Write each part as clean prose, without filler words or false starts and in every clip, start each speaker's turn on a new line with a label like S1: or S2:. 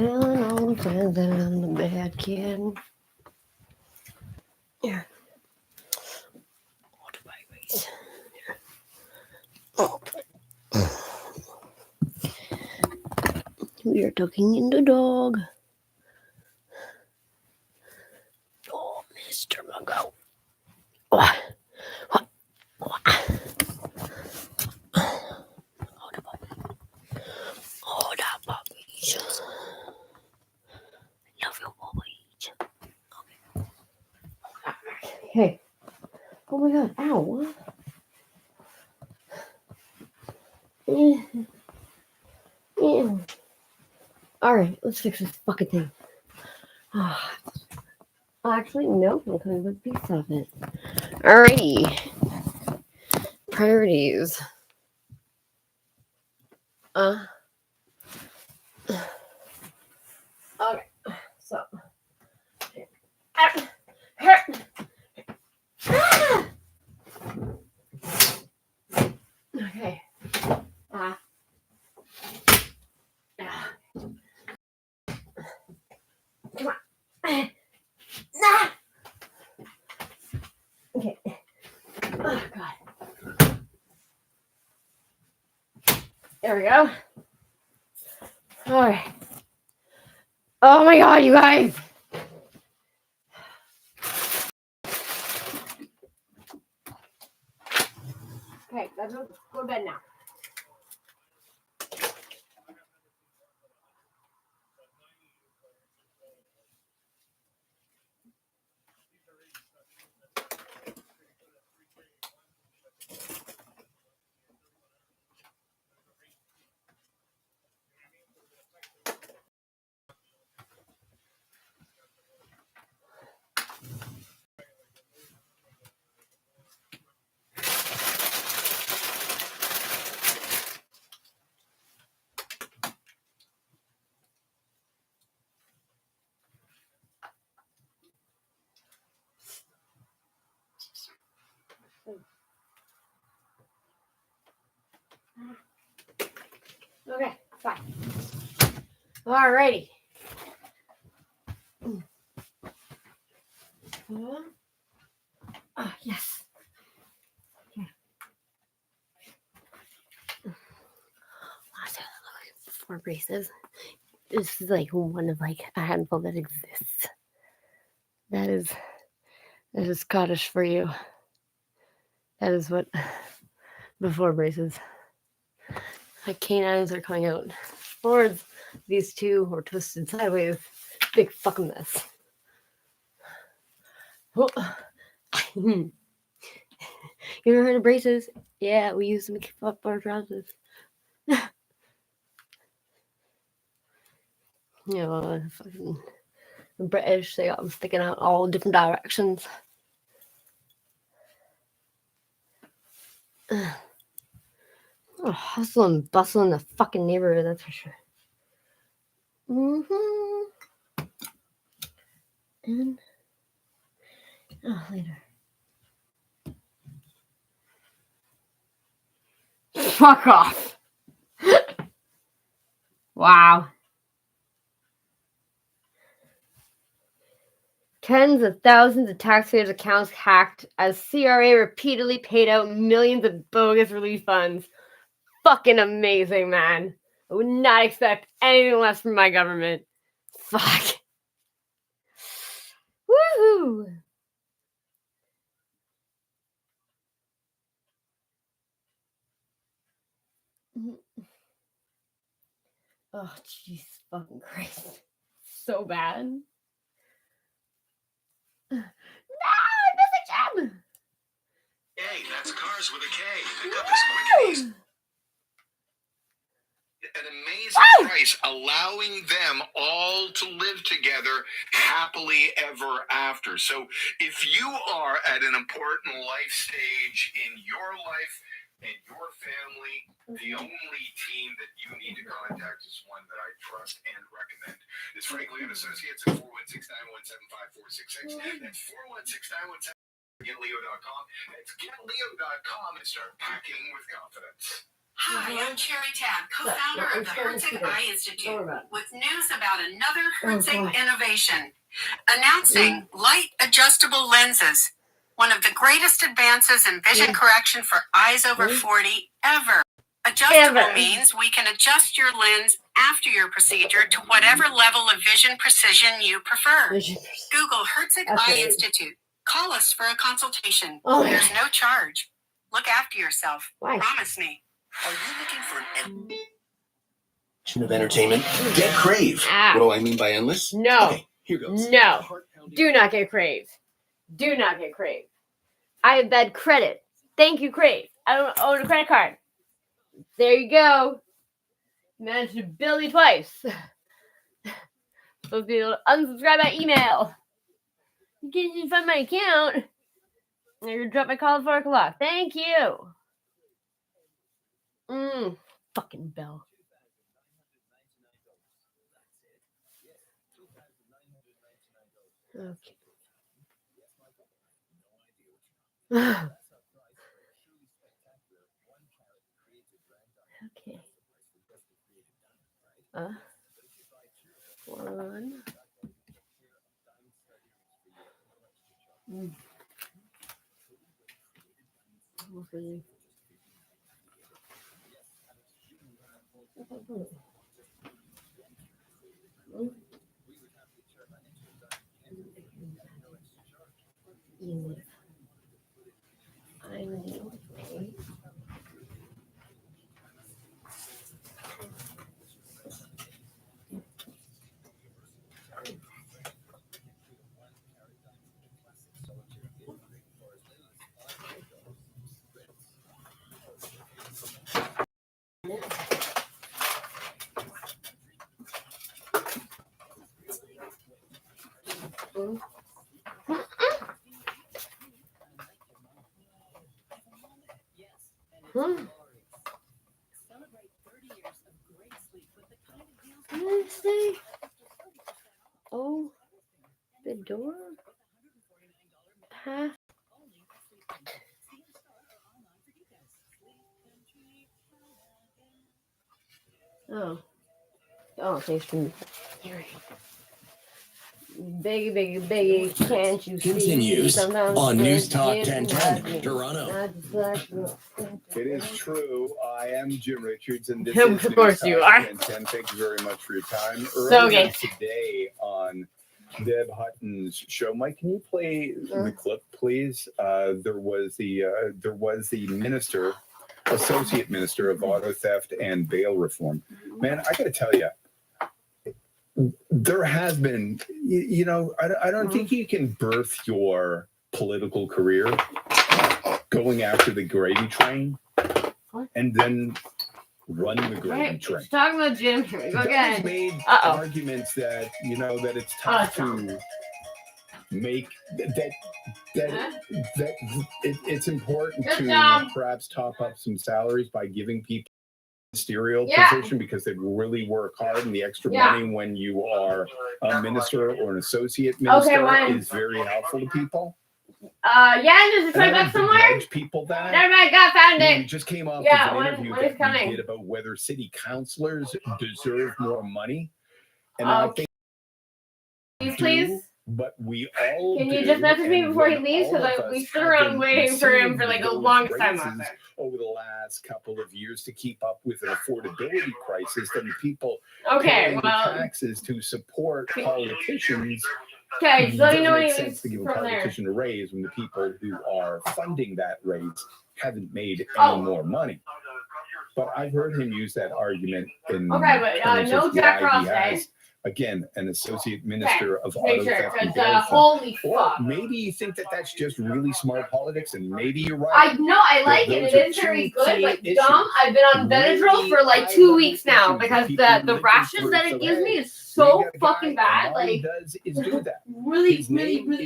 S1: Feeling on feeling on the bad kid. Yeah. What babies? Oh, we are talking in the dog. Oh, Mr. Mungo. What? What? What? Oh, the puppy. Oh, the puppies. Love your puppies. Okay. Hey. Oh my god. Ow. Alright, let's fix this fucking thing. Actually, no, I'm coming with a piece of it. Alrighty. Priorities. Okay, so. Okay. Come on. Okay. Oh, God. There we go. All right. Oh, my God, you guys. Okay, let's go to bed now. Okay, fine. Alrighty. Yes. Okay. Four braces. This is like one of like a handful that exists. That is Scottish for you. That is what before braces. My canines are coming out forwards. These two are twisted sideways. Big fucking mess. Oh. You ever heard of braces? Yeah, we use them to keep up our trousers. You know, fucking British, they got them sticking out all different directions. Oh, hustle and bustle in the fucking neighborhood, that's for sure. And later. Fuck off. Wow. Tens of thousands of taxpayers' accounts hacked as CRA repeatedly paid out millions of bogus relief funds. Fucking amazing, man. I would not expect anything less from my government. Fuck. Woohoo! Oh, jeez, fucking Christ. So bad. No, I missed a gem!
S2: Hey, that's Cars with a K. Pick up as quick and easy. An amazing price, allowing them all to live together happily ever after. So if you are at an important life stage in your life and your family, the only team that you need to contact is one that I trust and recommend. It's Franklin Associates at 416-917-5466. That's 416-917. GetLeo.com. It's GetLeo.com and start packing with confidence.
S3: Hi, I'm Cherry Tab, co-founder of the Herzig Eye Institute, with news about another Herzig innovation. Announcing light adjustable lenses, one of the greatest advances in vision correction for eyes over 40 ever. Adjustable means we can adjust your lens after your procedure to whatever level of vision precision you prefer. Google Herzig Eye Institute. Call us for a consultation. There's no charge. Look after yourself. Promise me.
S4: Are you looking for an of entertainment? Get Crave. What do I mean by endless?
S1: No.
S4: Okay, here goes.
S1: No. Do not get Crave. Do not get Crave. I have bad credit. Thank you, Crave. I don't own a credit card. There you go. Managed to bill me twice. Supposed to be able to unsubscribe by email. You can't even find my account. You're gonna drop my call at 4 o'clock. Thank you. Fucking bell. Okay. Okay. One. Okay. I need to pay. Wednesday. Oh, the door. Path. Oh, thanks for hearing. Biggie, can't you see?
S4: Continues on News Talk 1010, Toronto.
S5: It is true. I am Jim Richards, and this
S1: Of
S5: is News
S1: course
S5: Talk
S1: you are.
S5: 1010. Thank you very much for your time.
S1: So
S5: Earlier
S1: good.
S5: today on Deb Hutton's show, Mike, can you play the clip, please? There was the minister, associate minister of auto theft and bail reform. Man, I got to tell you. There has been, I don't think you can birth your political career going after the gravy train and then run the gravy train.
S1: Talking about Jim.
S5: He's made arguments that, that it's tough to make that it's important to perhaps top up some salaries by giving people ministerial position because they really work hard, and the extra money when you are a minister or an associate minister is very helpful to people.
S1: There's a $20 somewhere.
S5: People that.
S1: Never mind, found it.
S5: We just came off with an interview that we did about whether city councilors deserve more money, and I think
S1: please.
S5: But we all
S1: can you just message me before he leaves? Because we stood around waiting for him for like the longest time out there.
S5: Over the last couple of years to keep up with an affordability crisis, then the people
S1: paying
S5: the taxes to support politicians.
S1: Okay, so you know what
S5: it makes sense to give a politician a raise when the people who are funding that raise haven't made any more money. But I've heard him use that argument in
S1: no Jack Ross Day.
S5: Again, an associate minister of auto theft and
S1: holy fuck.
S5: Or maybe you think that that's just really smart politics, and maybe you're right.
S1: I like it. It is very good, but dumb. I've been on Benadryl for like 2 weeks now because the rashes that it gives me is so fucking bad.
S5: Like, he does is do that.
S1: Really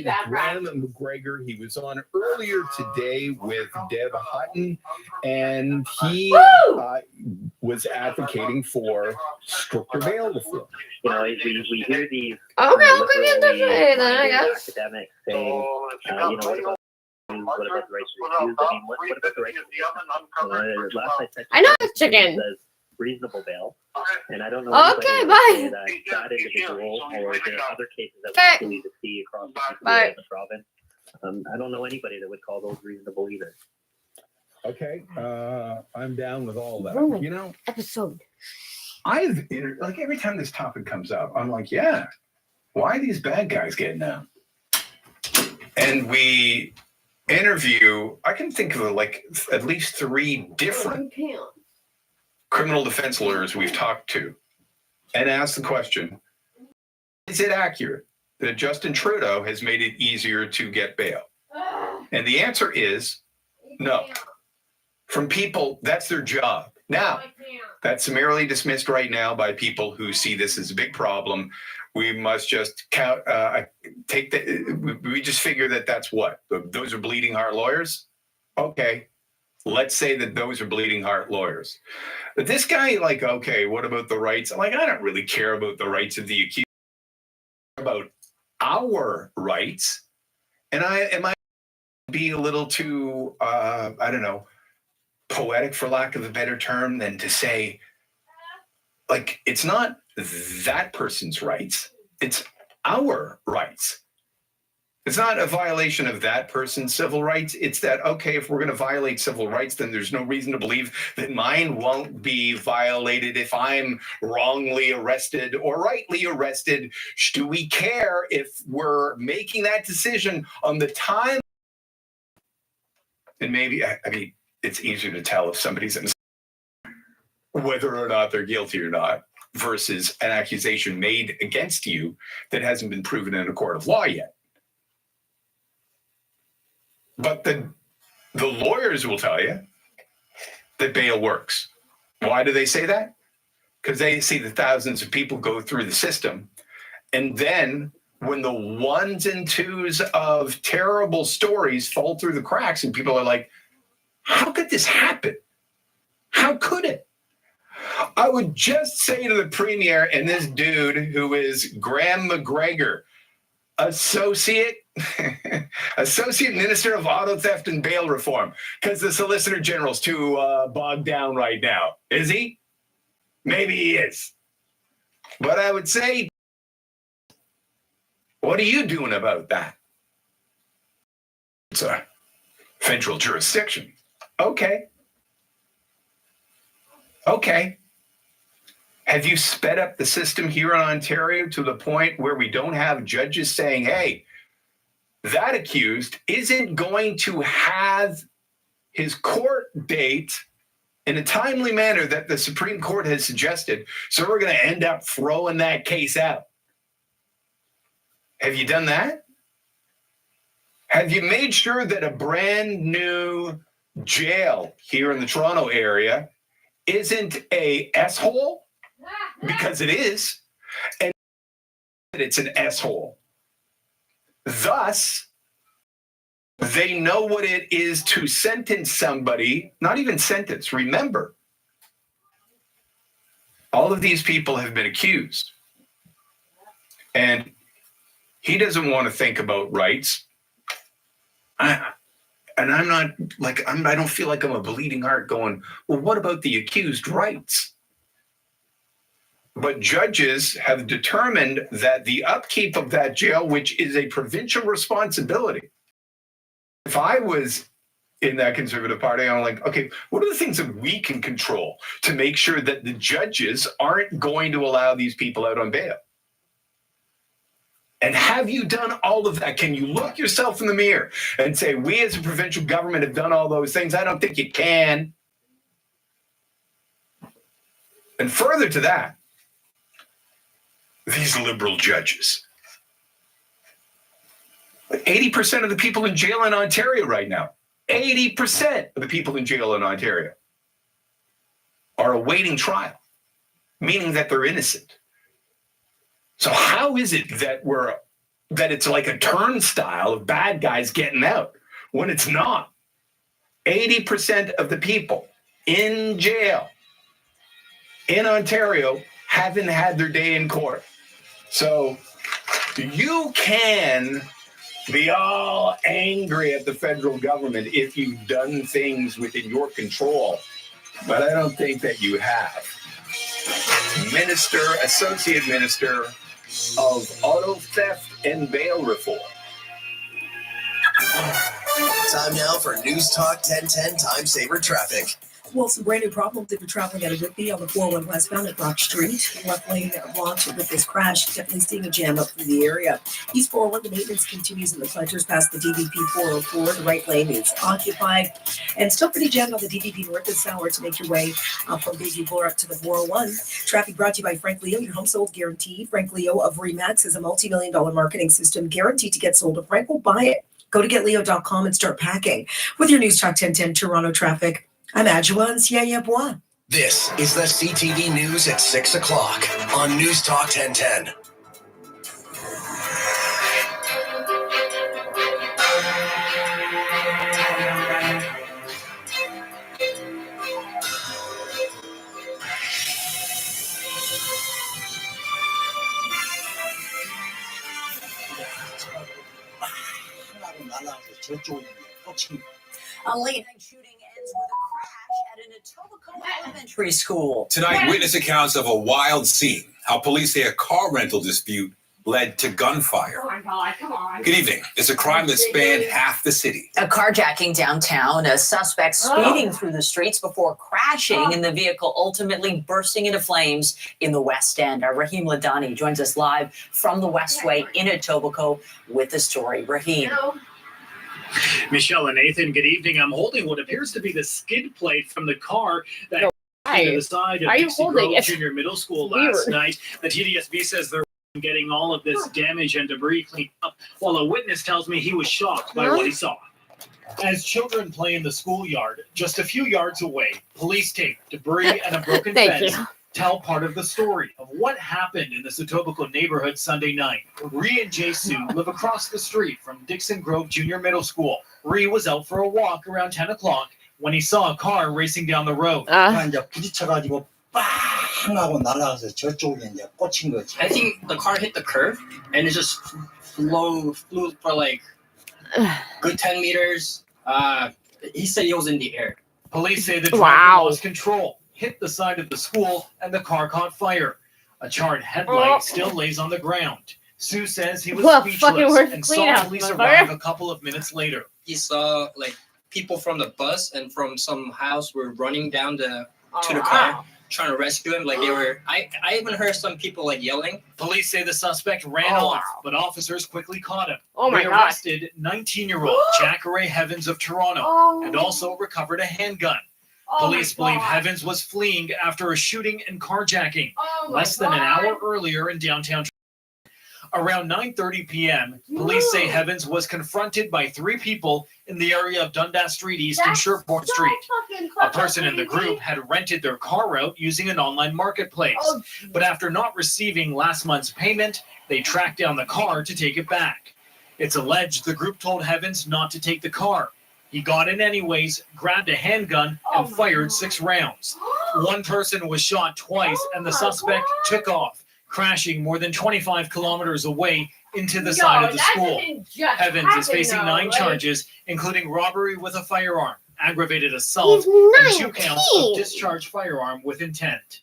S1: bad
S5: Graham McGregor. He was on earlier today with Deb Hutton, and he was advocating for stricter bail reform.
S6: We hear these
S1: I'll be in touch with you then, I guess.
S6: academics saying, what about what about the rights to refuse? I mean, what about the rights to last I checked,
S1: I know it's chicken.
S6: it says reasonable bail, and I don't know
S1: Okay,
S6: anybody
S1: bye.
S6: that would say that individual or there are other cases that
S1: Okay.
S6: we usually see across the
S1: Bye.
S6: in the province. I don't know anybody that would call those reasonable either.
S5: Okay, I'm down with all that.
S1: Ruined.
S5: You know,
S1: Episode.
S5: like every time this topic comes up, I'm like, yeah, why are these bad guys getting out? And we interview, I can think of like at least 3 different criminal defense lawyers we've talked to and asked the question, is it accurate that Justin Trudeau has made it easier to get bail? And the answer is no. From people, that's their job. Now, that's summarily dismissed right now by people who see this as a big problem. We must just we just figure that that's what? Those are bleeding heart lawyers? Okay, let's say that those are bleeding heart lawyers. But this guy, like, okay, what about the rights? I'm like, I don't really care about the rights of the accused, about our rights. And I might be a little too, I don't know, poetic, for lack of a better term, than to say, like, it's not that person's rights, it's our rights. It's not a violation of that person's civil rights. It's that, okay, if we're going to violate civil rights, then there's no reason to believe that mine won't be violated if I'm wrongly arrested or rightly arrested. Do we care if we're making that decision on the time? And maybe, I mean, it's easier to tell if somebody's in whether or not they're guilty or not versus an accusation made against you that hasn't been proven in a court of law yet. But the lawyers will tell you that bail works. Why do they say that? Because they see the thousands of people go through the system. And then when the ones and twos of terrible stories fall through the cracks and people are like, how could this happen? How could it? I would just say to the premier and this dude who is Graham McGregor, Associate Minister of Auto Theft and Bail Reform, because the Solicitor General's too bogged down right now. Is he? Maybe he is. But I would say, what are you doing about that? It's a federal jurisdiction. Okay. Have you sped up the system here in Ontario to the point where we don't have judges saying, hey, that accused isn't going to have his court date in a timely manner that the Supreme Court has suggested, so we're going to end up throwing that case out? Have you done that? Have you made sure that a brand new jail here in the Toronto area isn't a S-hole? Because it is, and it's an S-hole. Thus, they know what it is to sentence somebody, not even sentence. Remember, all of these people have been accused. And he doesn't want to think about rights. I don't feel like I'm a bleeding heart going, well, what about the accused rights? But judges have determined that the upkeep of that jail, which is a provincial responsibility. If I was in that Conservative Party, I'm like, okay, what are the things that we can control to make sure that the judges aren't going to allow these people out on bail? And have you done all of that? Can you look yourself in the mirror and say, we as a provincial government have done all those things? I don't think you can. And further to that, these liberal judges. 80% of the people in jail in Ontario right now, 80% of the people in jail in Ontario are awaiting trial, meaning that they're innocent. So how is it that it's like a turnstile of bad guys getting out when it's not? 80% of the people in jail in Ontario haven't had their day in court. So you can be all angry at the federal government if you've done things within your control. But I don't think that you have. Associate Minister of Auto Theft and Bail Reform.
S4: Time now for News Talk 1010 Time Saver Traffic.
S7: Well, some brand new problems if you're traveling at a Whitby on the 401 westbound at Brock Street. Left lane blocked with this crash. Definitely seeing a jam up through the area. East 401, the maintenance continues in the Planters past the DVP 404. The right lane is occupied and still pretty jammed on the DVP north this hour to make your way from Bayview Bloor up to the 401. Traffic brought to you by Frank Leo, your home sold guaranteed. Frank Leo of Remax is a multi-million-dollar marketing system guaranteed to get sold. If Frank will buy it, go to getleo.com and start packing. With your News Talk 1010 Toronto traffic, I'm Adjoa and Siaya Bois.
S4: This is the CTV News at 6 o'clock on News Talk 1010.
S7: A late night shooting ends with a crash at an Etobicoke elementary school.
S8: Tonight, witness accounts of a wild scene. How police say a car rental dispute led to gunfire.
S3: Oh my God, come on.
S8: Good evening. It's a crime that spanned half the city.
S9: A carjacking downtown, a suspect speeding through the streets before crashing and the vehicle ultimately bursting into flames in the West End. Our Raheem Ladani joins us live from the Westway in Etobicoke with the story. Raheem.
S10: Michelle and Nathan, good evening. I'm holding what appears to be the skid plate from the car that to the side of Dixie Grove Junior Middle School last night. The TDSB says they're getting all of this damage and debris cleaned up, while a witness tells me he was shocked by what he saw. As children play in the schoolyard, just a few yards away, police tape, debris, and a broken fence tell part of the story of what happened in the Etobicoke neighborhood Sunday night. Ree and Jasu live across the street from Dixon Grove Junior Middle School. Ree was out for a walk around 10 o'clock when he saw a car racing down the road.
S11: I think the car hit the curb and it just flew for like good 10 meters. He said he was in the air.
S10: Police say the driver lost control, hit the side of the school, and the car caught fire. A charred headlight still lays on the ground. Sue says he was speechless and saw police arrive a couple of minutes later.
S11: He saw like people from the bus and from some house were running down to the car, trying to rescue him. Like they were, I even heard some people like yelling.
S10: Police say the suspect ran off, but officers quickly caught him.
S1: They
S10: arrested 19-year-old Jacare Heavens of Toronto and also recovered a handgun. Police believe Heavens was fleeing after a shooting and carjacking less than an hour earlier in downtown. Around 9:30 p.m., police say Heavens was confronted by three people in the area of Dundas Street East and Sherport Street. A person in the group had rented their car out using an online marketplace, but after not receiving last month's payment, they tracked down the car to take it back. It's alleged the group told Heavens not to take the car. He got in anyways, grabbed a handgun, and fired 6 rounds. One person was shot twice, and the suspect took off, crashing more than 25 kilometers away into the side of the school. Heavens is facing 9 charges, including robbery with a firearm, aggravated assault, and 2 counts of discharged firearm with intent.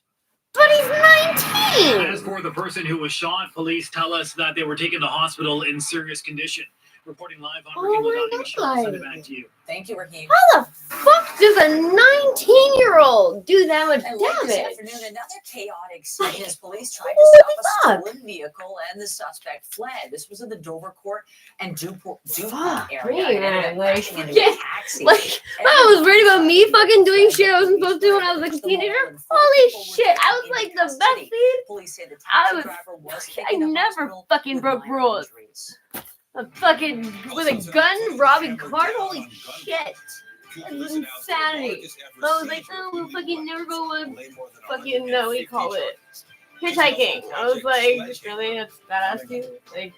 S1: But he's 19!
S10: As for the person who was shot, police tell us that they were taken to hospital in serious condition. Reporting live on Raheem Ladani. Michelle, send it back to you.
S9: Thank you, Raheem.
S1: How the fuck does a 19-year-old do that much
S9: And late this
S1: damage?
S9: afternoon, another chaotic scene as police tried to stop a stolen vehicle and the suspect fled. This was in the Dover Court and Dupont area. It ended up crashing into a taxi.
S1: I was worried about me fucking doing shit I wasn't supposed to when I was like a teenager. Holy shit, I was like the best dude.
S9: Police say the taxi driver was
S1: I never fucking broke rules. A fucking with a gun robbing cars? Holy shit. That's insanity. So I was like, oh, we'll fucking never go with fucking, what do you call it? Hitchhiking. I was like, really? That's badass too? Like,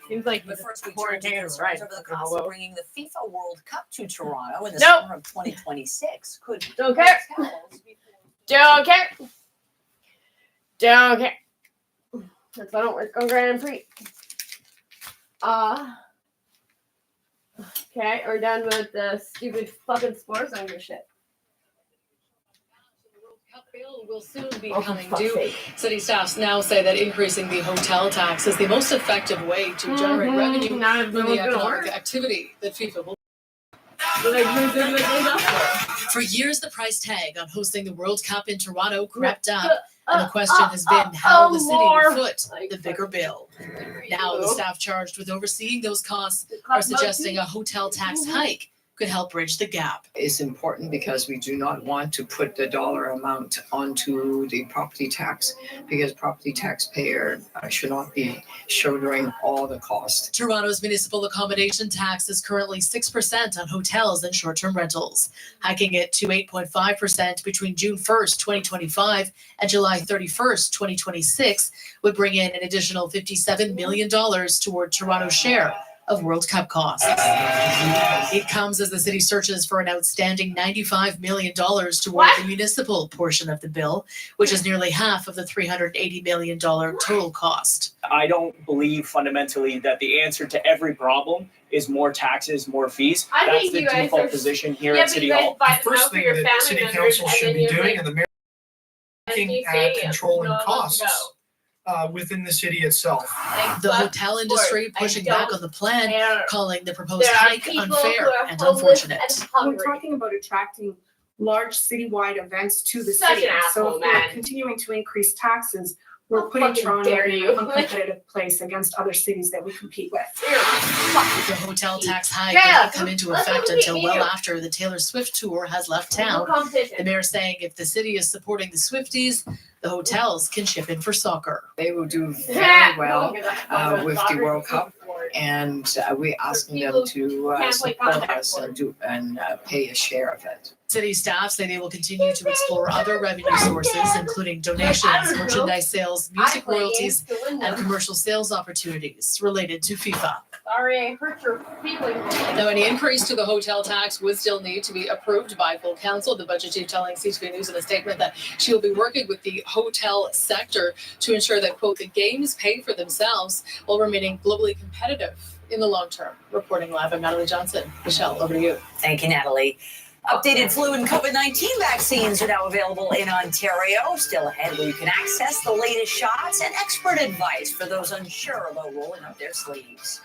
S1: seems like
S9: the first week
S1: right.
S9: over the cost of bringing the FIFA World Cup to Toronto in the summer of 2026 could
S1: Don't care. Don't care. Don't care. That's why I don't work on Grand Prix. Okay, we're done with the stupid fucking sports. I don't give a shit.
S12: Bill will soon be coming due. City staffs now say that increasing the hotel tax is the most effective way to generate revenue from the economic activity that FIFA will. For years, the price tag on hosting the World Cup in Toronto crept up, and the question has been how the city will foot the bigger bill. Now, the staff charged with overseeing those costs are suggesting a hotel tax hike could help bridge the gap.
S13: Is important because we do not want to put the dollar amount onto the property tax, because property taxpayer should not be shouldering all the cost.
S12: Toronto's municipal accommodation tax is currently 6% on hotels and short-term rentals. Hiking it to 8.5% between June 1st, 2025 and July 31st, 2026 would bring in an additional $57 million toward Toronto's share of World Cup costs. It comes as the city searches for an outstanding $95 million toward the municipal portion of the bill, which is nearly half of the $380 million total cost.
S14: I don't believe fundamentally that the answer to every problem is more taxes, more fees. That's the default position here at City Hall.
S15: The first thing that City Council should be doing, and the mayor, looking at controlling costs within the city itself.
S12: The hotel industry pushing back on the plan, calling the proposed hike unfair and unfortunate.
S16: We're talking about attracting large citywide events to the
S1: Such
S16: city.
S1: an
S16: So
S1: asshole,
S16: if we're
S1: man.
S16: continuing to increase taxes, we're
S1: How
S16: putting
S1: fucking
S16: Toronto
S1: dare
S16: in
S1: you.
S16: an uncompetitive place against other cities that we compete with.
S12: The hotel tax hike will not come into effect until well after the Taylor Swift tour has left town. The mayor saying if the city is supporting the Swifties, the hotels can chip in for soccer.
S13: They will do very well with the World Cup, and we're asking them to support us and pay a share of it.
S12: City staff say they will continue to explore other revenue sources, including donations, merchandise sales, music royalties, and commercial sales opportunities related to FIFA.
S1: Sorry, I hurt your feelings.
S12: Now, any increase to the hotel tax would still need to be approved by full council. The budget chief telling CTV News in a statement that she will be working with the hotel sector to ensure that, quote, the games pay for themselves while remaining globally competitive in the long term. Reporting live, I'm Natalie Johnson. Michelle, over to you.
S9: Thank you, Natalie. Updated flu and COVID-19 vaccines are now available in Ontario. Still ahead where you can access the latest shots and expert advice for those unsure about rolling up their sleeves.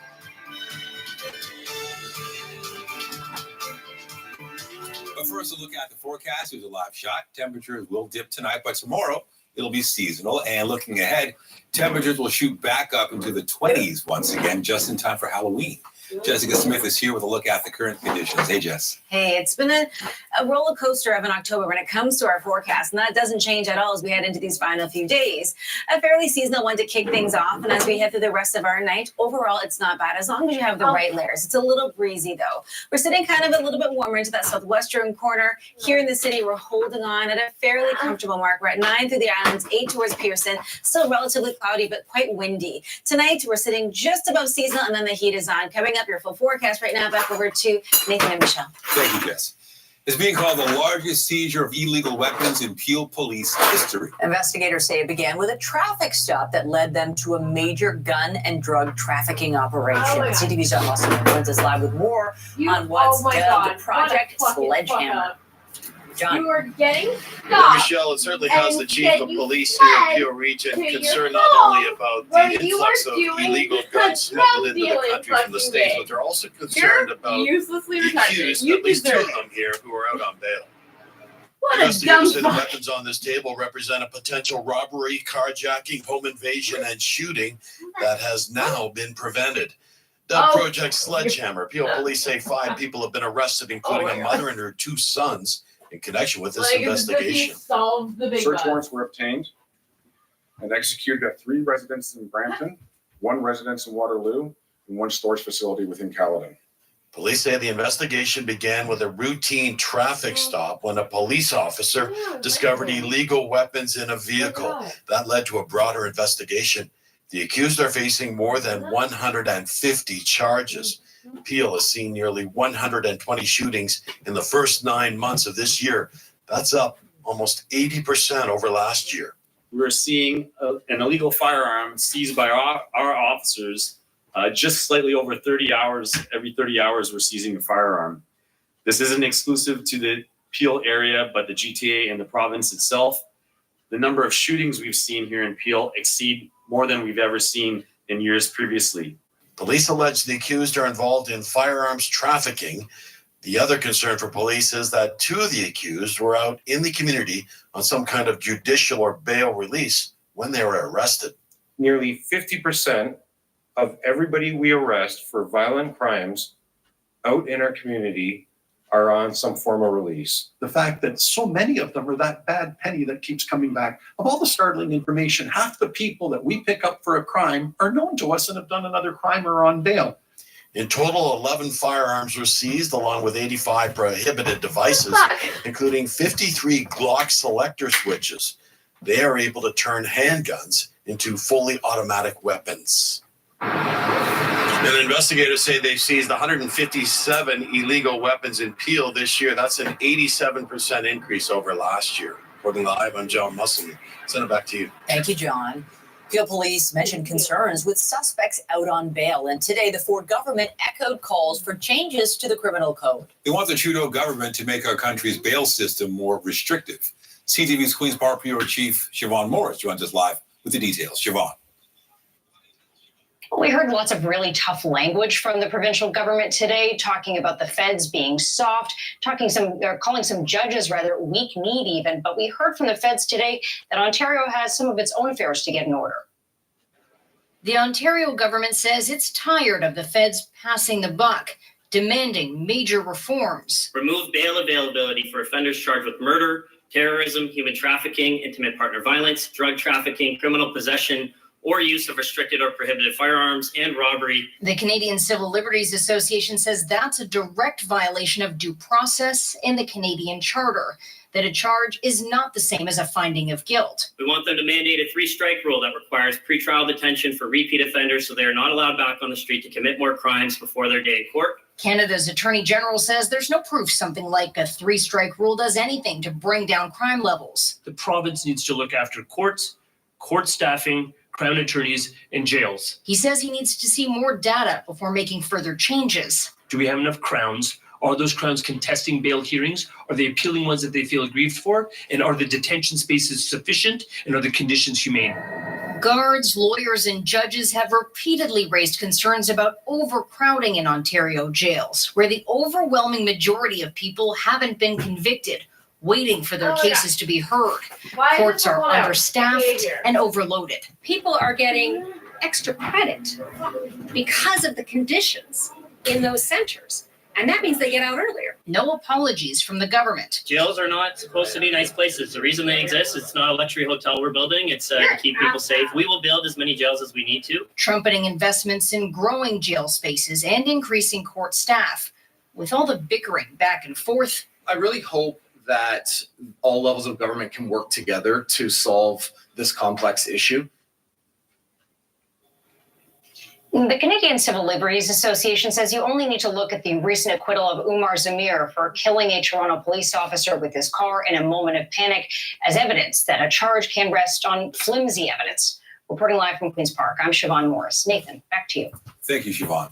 S8: But first, a look at the forecast. Here's a live shot. Temperatures will dip tonight, but tomorrow it'll be seasonal. And looking ahead, temperatures will shoot back up into the 20s once again, just in time for Halloween. Jessica Smith is here with a look at the current conditions. Hey, Jess.
S17: Hey, it's been a roller coaster of an October when it comes to our forecast, and that doesn't change at all as we head into these final few days. A fairly seasonal one to kick things off, and as we head through the rest of our night, overall it's not bad as long as you have the right layers. It's a little breezy though. We're sitting kind of a little bit warmer into that southwestern corner. Here in the city, we're holding on at a fairly comfortable mark. We're at 9 through the islands, 8 towards Pearson. Still relatively cloudy, but quite windy. Tonight, we're sitting just above seasonal, and then the heat is on. Coming up, your full forecast right now. Back over to Nathan and Michelle.
S8: Thank you, Jess. It's being called the largest seizure of illegal weapons in Peel police history.
S9: Investigators say it began with a traffic stop that led them to a major gun and drug trafficking operation. CTV's John Lawson joins us live with more on what's dubbed Project Sledgehammer. John.
S1: You are getting
S18: Well, Michelle, it certainly has the chief of police here in Peel Region concerned not only about the influx of illegal guns smuggled into the country from the States, but they're also concerned about the accused, at least 2 of them here, who are out on bail. Investigators say the weapons on this table represent a potential robbery, carjacking, home invasion, and shooting that has now been prevented. Dubbed Project Sledgehammer, Peel police say 5 people have been arrested, including a mother and her 2 sons, in connection with this investigation.
S19: Search warrants were obtained and executed at 3 residences in Brampton, 1 residence in Waterloo, and 1 storage facility within Caledon.
S18: Police say the investigation began with a routine traffic stop when a police officer discovered illegal weapons in a vehicle. That led to a broader investigation. The accused are facing more than 150 charges. Peel has seen nearly 120 shootings in the first 9 months of this year. That's up almost 80% over last year.
S20: We're seeing an illegal firearm seized by our officers Just slightly over 30 hours, every 30 hours, we're seizing a firearm. This isn't exclusive to the Peel area, but the GTA and the province itself. The number of shootings we've seen here in Peel exceed more than we've ever seen in years previously.
S21: Police allege the accused are involved in firearms trafficking. The other concern for police is that 2 of the accused were out in the community on some kind of judicial or bail release when they were arrested.
S22: Nearly 50% of everybody we arrest for violent crimes out in our community are on some form of release.
S23: The fact that so many of them are that bad penny that keeps coming back. Of all the startling information, half the people that we pick up for a crime are known to us and have done another crime or on bail.
S21: In total, 11 firearms were seized, along with 85 prohibited devices, including 53 Glock selector switches. They are able to turn handguns into fully automatic weapons.
S18: And investigators say they've seized 157 illegal weapons in Peel this year. That's an 87% increase over last year. Reporting live, I'm John Musselman. Send it back to you.
S9: Thank you, John. Peel police mentioned concerns with suspects out on bail, and today the Ford government echoed calls for changes to the criminal code.
S8: They want the Trudeau government to make our country's bail system more restrictive. CTV's Queen's Park Bureau Chief Siobhan Morris joins us live with the details. Siobhan.
S24: We heard lots of really tough language from the provincial government today, talking about the feds being soft, calling some judges rather weak-kneed even. But we heard from the feds today that Ontario has some of its own affairs to get in order. The Ontario government says it's tired of the feds passing the buck, demanding major reforms.
S25: Remove bail availability for offenders charged with murder, terrorism, human trafficking, intimate partner violence, drug trafficking, criminal possession, or use of restricted or prohibited firearms, and robbery.
S24: The Canadian Civil Liberties Association says that's a direct violation of due process in the Canadian Charter, that a charge is not the same as a finding of guilt.
S25: We want them to mandate a 3-strike rule that requires pretrial detention for repeat offenders so they are not allowed back on the street to commit more crimes before their day in court.
S24: Canada's Attorney General says there's no proof something like a 3-strike rule does anything to bring down crime levels.
S26: The province needs to look after courts, court staffing, Crown attorneys, and jails.
S24: He says he needs to see more data before making further changes.
S26: Do we have enough crowns? Are those crowns contesting bail hearings? Are they appealing ones that they feel aggrieved for? And are the detention spaces sufficient? And are the conditions humane?
S24: Guards, lawyers, and judges have repeatedly raised concerns about overcrowding in Ontario jails, where the overwhelming majority of people haven't been convicted, waiting for their cases to be heard. Courts are understaffed and overloaded.
S27: People are getting extra credit because of the conditions in those centers. And that means they get out earlier.
S24: No apologies from the government.
S25: Jails are not supposed to be nice places. The reason they exist, it's not a luxury hotel we're building. It's to keep people safe. We will build as many jails as we need to.
S24: Trumpeting investments in growing jail spaces and increasing court staff. With all the bickering back and forth,
S28: I really hope that all levels of government can work together to solve this complex issue.
S24: The Canadian Civil Liberties Association says you only need to look at the recent acquittal of Umar Zamir for killing a Toronto police officer with his car in a moment of panic as evidence that a charge can rest on flimsy evidence. Reporting live from Queen's Park, I'm Siobhan Morris. Nathan, back to you.
S8: Thank you, Siobhan.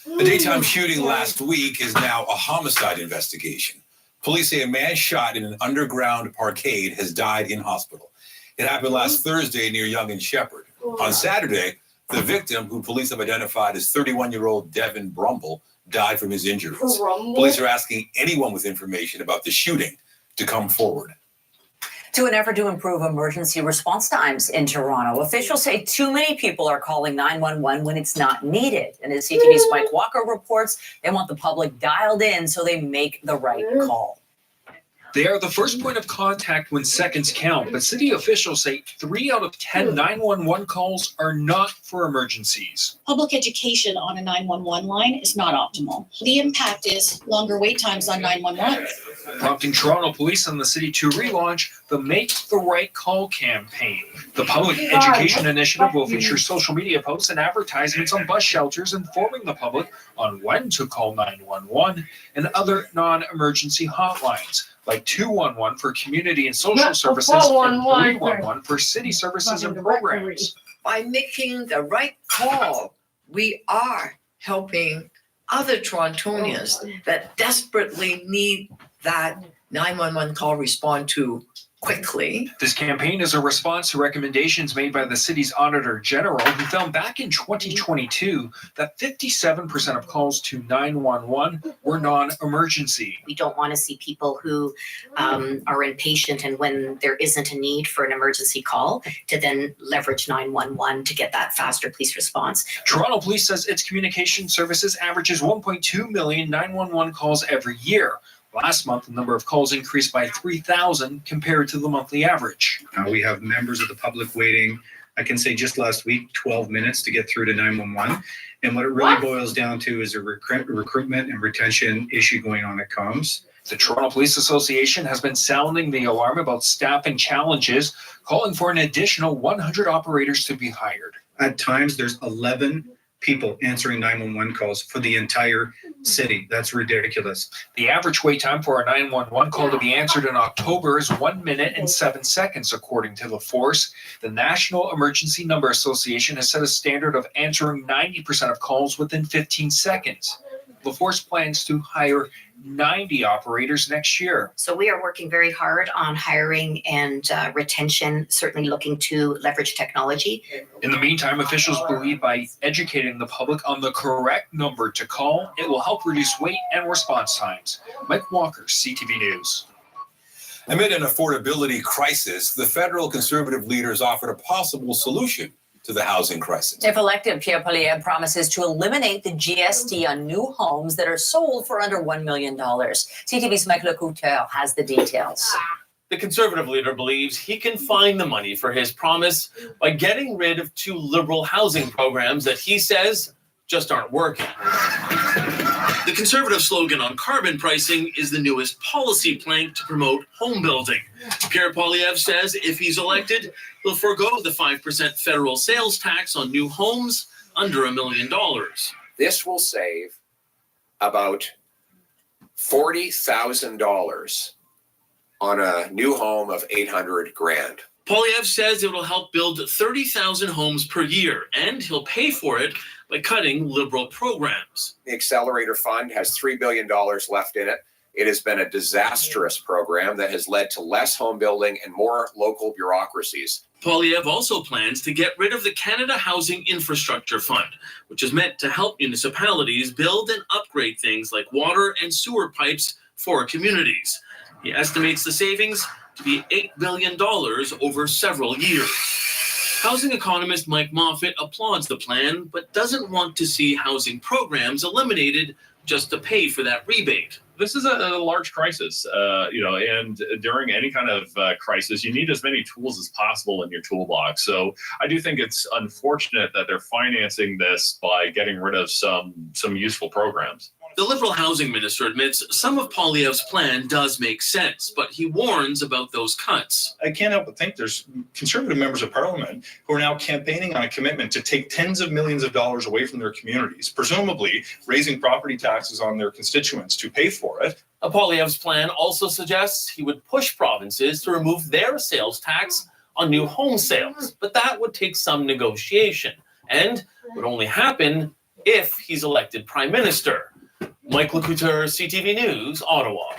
S8: The daytime shooting last week is now a homicide investigation. Police say a man shot in an underground parkade has died in hospital. It happened last Thursday near Yonge and Sheppard. On Saturday, the victim, who police have identified as 31-year-old Devin Brumble, died from his injuries. Police are asking anyone with information about the shooting to come forward.
S9: To an effort to improve emergency response times in Toronto, officials say too many people are calling 911 when it's not needed. And as CTV's Mike Walker reports, they want the public dialed in so they make the right call.
S10: They are the first point of contact when seconds count, but city officials say 3 out of 10 911 calls are not for emergencies.
S29: Public education on a 911 line is not optimal. The impact is longer wait times on 911.
S10: Prompting Toronto police and the city to relaunch the Make the Right Call campaign. The public education initiative will feature social media posts and advertisements on bus shelters informing the public on when to call 911 and other non-emergency hotlines, like 211 for community and social services and 311 for city services and programs.
S30: By making the right call
S13: we are helping other Torontonians that desperately need that 911 call respond to quickly.
S10: This campaign is a response to recommendations made by the city's Auditor General, who found back in 2022 that 57% of calls to 911 were non-emergency.
S2: We don't want to see people who are impatient and when there isn't a need for an emergency call to then leverage 911 to get that faster police response.
S10: Toronto Police says its communication services averages 1.2 million 911 calls every year. Last month, the number of calls increased by 3,000 compared to the monthly average.
S3: We have members of the public waiting, I can say just last week, 12 minutes to get through to 911. And what it really boils down to is a recruitment and retention issue going on at comms.
S10: The Toronto Police Association has been sounding the alarm about staffing challenges, calling for an additional 100 operators to be hired.
S3: At times, there's 11 people answering 911 calls for the entire city. That's ridiculous.
S10: The average wait time for a 911 call to be answered in October is 1 minute and 7 seconds, according to LaForce. The National Emergency Number Association has set a standard of answering 90% of calls within 15 seconds. LaForce plans to hire 90 operators next year.
S2: So we are working very hard on hiring and retention, certainly looking to leverage technology.
S10: In the meantime, officials believe by educating the public on the correct number to call, it will help reduce wait and response times. Mike Walker, CTV News.
S8: Amid an affordability crisis, the federal conservative leaders offered a possible solution to the housing crisis.
S9: If elected, Pierre Poilievre promises to eliminate the GST on new homes that are sold for under $1 million. CTV's Mike Lecouteur has the details.
S4: The conservative leader believes he can find the money for his promise by getting rid of two liberal housing programs that he says just aren't working. The conservative slogan on carbon pricing is the newest policy plank to promote home building. Pierre Poilievre says if he's elected, he'll forego the 5% federal sales tax on new homes under $1 million.
S5: This will save about $40,000 on a new home of $800,000.
S4: Poilievre says it will help build 30,000 homes per year, and he'll pay for it by cutting liberal programs.
S5: The Accelerator Fund has $3 billion left in it. It has been a disastrous program that has led to less home building and more local bureaucracies.
S4: Poilievre also plans to get rid of the Canada Housing Infrastructure Fund, which is meant to help municipalities build and upgrade things like water and sewer pipes for communities. He estimates the savings to be $8 billion over several years. Housing economist Mike Moffat applauds the plan, but doesn't want to see housing programs eliminated just to pay for that rebate.
S6: This is a large crisis, and during any kind of crisis, you need as many tools as possible in your toolbox. So I do think it's unfortunate that they're financing this by getting rid of some useful programs.
S4: The Liberal housing minister admits some of Poilievre's plan does make sense, but he warns about those cuts.
S7: I can't help but think there's conservative members of parliament who are now campaigning on a commitment to take tens of millions of dollars away from their communities, presumably raising property taxes on their constituents to pay for it.
S4: Poilievre's plan also suggests he would push provinces to remove their sales tax on new home sales, but that would take some negotiation and would only happen if he's elected prime minister. Mike Lecouteur, CTV News, Ottawa.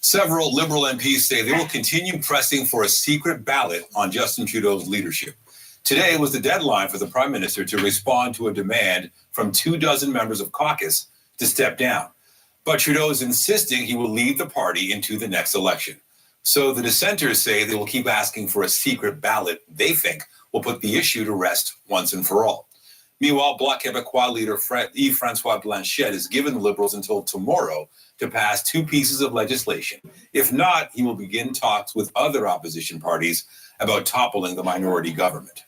S8: Several Liberal MPs say they will continue pressing for a secret ballot on Justin Trudeau's leadership. Today was the deadline for the Prime Minister to respond to a demand from 24 members of caucus to step down. But Trudeau is insisting he will lead the party into the next election. So the dissenters say they will keep asking for a secret ballot they think will put the issue to rest once and for all. Meanwhile, Bloc Québécois leader Yves-François Blanchet has given the Liberals until tomorrow to pass two pieces of legislation. If not, he will begin talks with other opposition parties about toppling the minority government.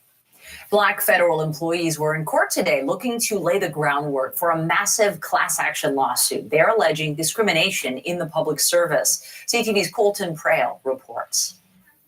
S9: Black federal employees were in court today looking to lay the groundwork for a massive class action lawsuit. They're alleging discrimination in the public service. CTV's Colton Prale reports.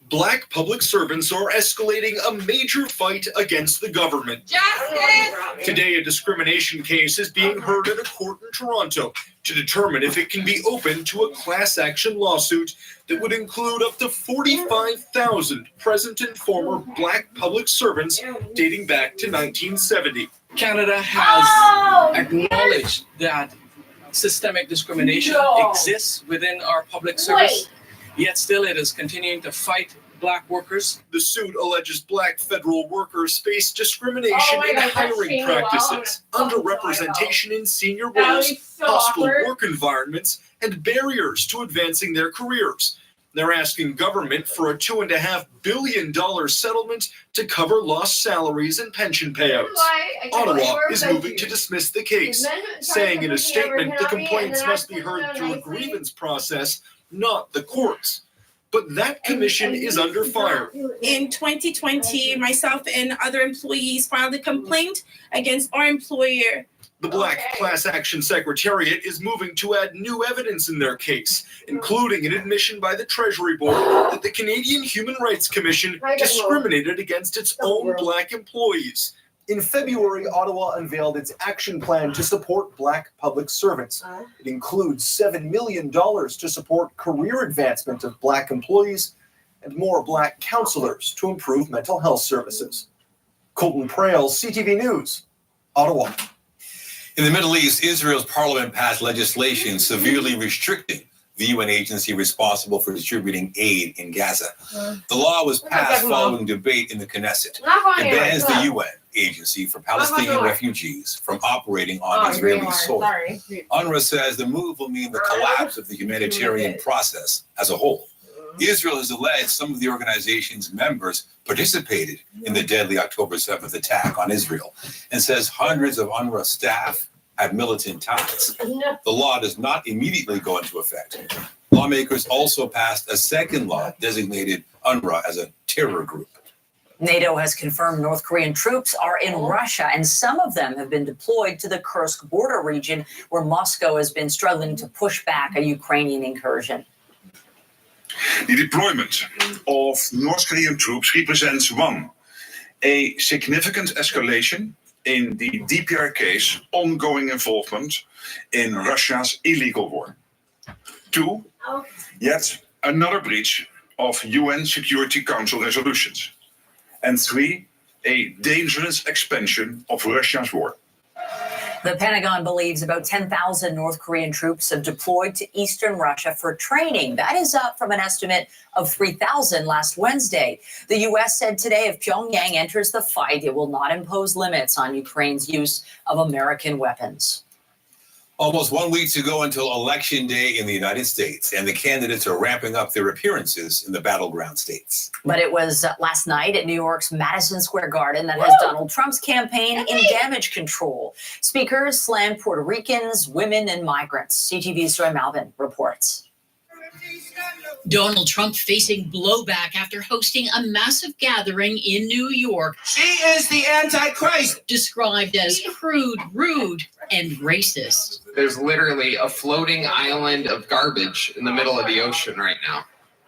S11: Black public servants are escalating a major fight against the government.
S14: Justice!
S11: Today, a discrimination case is being heard at a court in Toronto to determine if it can be open to a class action lawsuit that would include up to 45,000 present and former Black public servants dating back to 1970.
S1: Canada has acknowledged that systemic discrimination exists within our public service, yet still it is continuing to fight Black workers.
S11: The suit alleges Black federal workers face discrimination in hiring practices, underrepresentation in senior roles, hostile work environments, and barriers to advancing their careers. They're asking government for a $2.5 billion settlement to cover lost salaries and pension payouts. Ottawa is moving to dismiss the case, saying in a statement the complaints must be heard through a grievance process, not the courts. But that commission is under fire.
S12: In 2020, myself and other employees filed a complaint against our employer.
S11: The Black Class Action Secretariat is moving to add new evidence in their case, including an admission by the Treasury Board that the Canadian Human Rights Commission discriminated against its own Black employees.
S14: In February, Ottawa unveiled its action plan to support Black public servants. It includes $7 million to support career advancement of Black employees and more Black counselors to improve mental health services. Colton Prale, CTV News, Ottawa.
S8: In the Middle East, Israel's parliament passed legislation severely restricting the UN agency responsible for distributing aid in Gaza. The law was passed following debate in the Knesset. It bans the UN agency for Palestinian refugees from operating on Israeli soil. UNRWA says the move will mean the collapse of the humanitarian process as a whole. Israel has alleged some of the organization's members participated in the deadly October 7th attack on Israel and says hundreds of UNRWA staff have militant ties. The law does not immediately go into effect. Lawmakers also passed a second law designated UNRWA as a terror group.
S9: NATO has confirmed North Korean troops are in Russia, and some of them have been deployed to the Kursk border region, where Moscow has been struggling to push back a Ukrainian incursion.
S15: The deployment of North Korean troops represents one, a significant escalation in the DPRK's ongoing involvement in Russia's illegal war. Two, yet another breach of UN Security Council resolutions. And three, a dangerous expansion of Russia's war.
S9: The Pentagon believes about 10,000 North Korean troops have deployed to eastern Russia for training. That is up from an estimate of 3,000 last Wednesday. The U.S. said today if Pyongyang enters the fight, it will not impose limits on Ukraine's use of American weapons.
S8: Almost 1 week to go until Election Day in the United States, and the candidates are ramping up their appearances in the battleground states.
S9: But it was last night at New York's Madison Square Garden that has Donald Trump's campaign in damage control. Speakers slammed Puerto Ricans, women, and migrants. CTV's Joy Malvin reports.
S16: Donald Trump facing blowback after hosting a massive gathering in New York.
S17: She is the Antichrist.
S16: Described as crude, rude, and racist.
S19: There's literally a floating island of garbage in the middle of the ocean right now.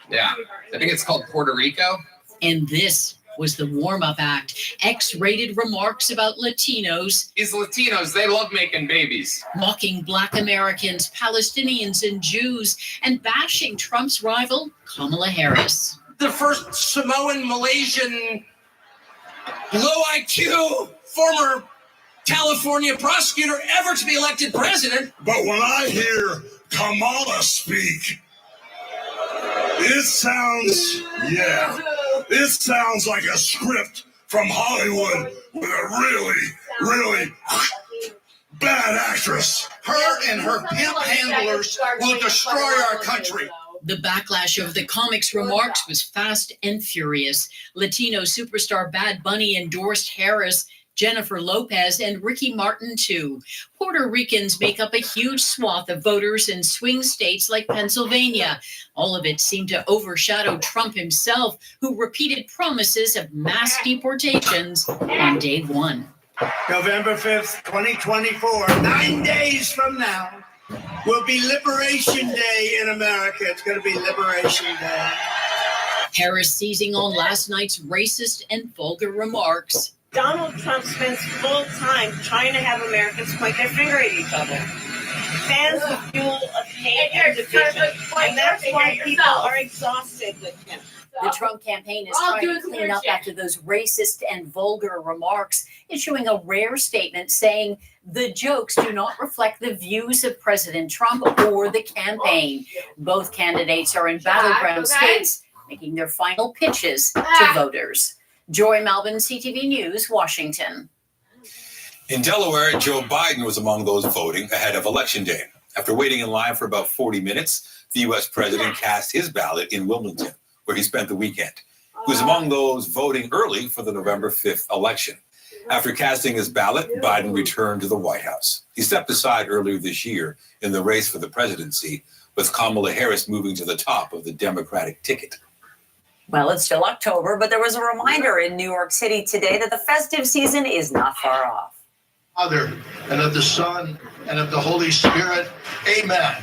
S19: Yeah, I think it's called Puerto Rico.
S16: And this was the warm-up act. X-rated remarks about Latinos.
S19: These Latinos, they love making babies.
S16: Mocking Black Americans, Palestinians, and Jews, and bashing Trump's rival, Kamala Harris.
S17: The first Samoan Malaysian low IQ former California prosecutor ever to be elected president.
S15: But when I hear Kamala speak, it sounds like a script from Hollywood with a really bad actress.
S17: Her and her pimp handlers will destroy our country.
S16: The backlash of the comics remarks was fast and furious. Latino superstar Bad Bunny endorsed Harris, Jennifer Lopez, and Ricky Martin, too. Puerto Ricans make up a huge swath of voters in swing states like Pennsylvania. All of it seemed to overshadow Trump himself, who repeated promises of mass deportations on day one.
S17: November 5th, 2024, 9 days from now, will be Liberation Day in America. It's going to be Liberation Day.
S16: Harris seizing on last night's racist and vulgar remarks.
S20: Donald Trump spends full time trying to have Americans point their finger at each other. Fans the fuel of hate and division. And that's why people are exhausted with him.
S9: The Trump campaign is trying to clean up after those racist and vulgar remarks, issuing a rare statement saying the jokes do not reflect the views of President Trump or the campaign. Both candidates are in battleground states, making their final pitches to voters. Joy Malvin, CTV News, Washington.
S8: In Delaware, Joe Biden was among those voting ahead of Election Day. After waiting in line for about 40 minutes, the U.S. president cast his ballot in Wilmington, where he spent the weekend. He was among those voting early for the November 5th election. After casting his ballot, Biden returned to the White House. He stepped aside earlier this year in the race for the presidency, with Kamala Harris moving to the top of the Democratic ticket.
S9: Well, it's still October, but there was a reminder in New York City today that the festive season is not far off.
S18: Father, and of the Son, and of the Holy Spirit. Amen.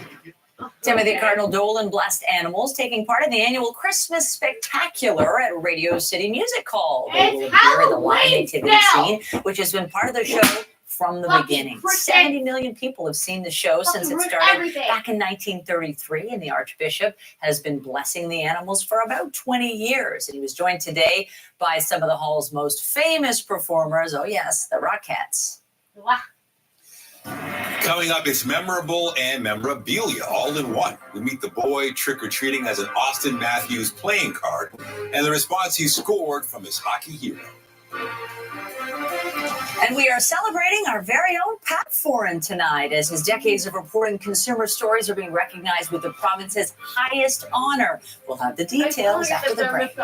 S9: Timothy Cardinal Dolan blessed animals taking part in the annual Christmas Spectacular at Radio City Music Hall. They will appear in the Lion Nativity scene, which has been part of the show from the beginning. 70 million people have seen the show since it started back in 1933, and the Archbishop has been blessing the animals for about 20 years. And he was joined today by some of the hall's most famous performers. Oh yes, the Rockettes.
S8: Coming up, it's memorable and memorabilia all in one. We meet the boy trick-or-treating as an Austin Matthews playing card and the response he scored from his hockey hero.
S9: And we are celebrating our very own Pat Foran tonight as his decades of reporting consumer stories are being recognized with the province's highest honor. We'll have the details after the break.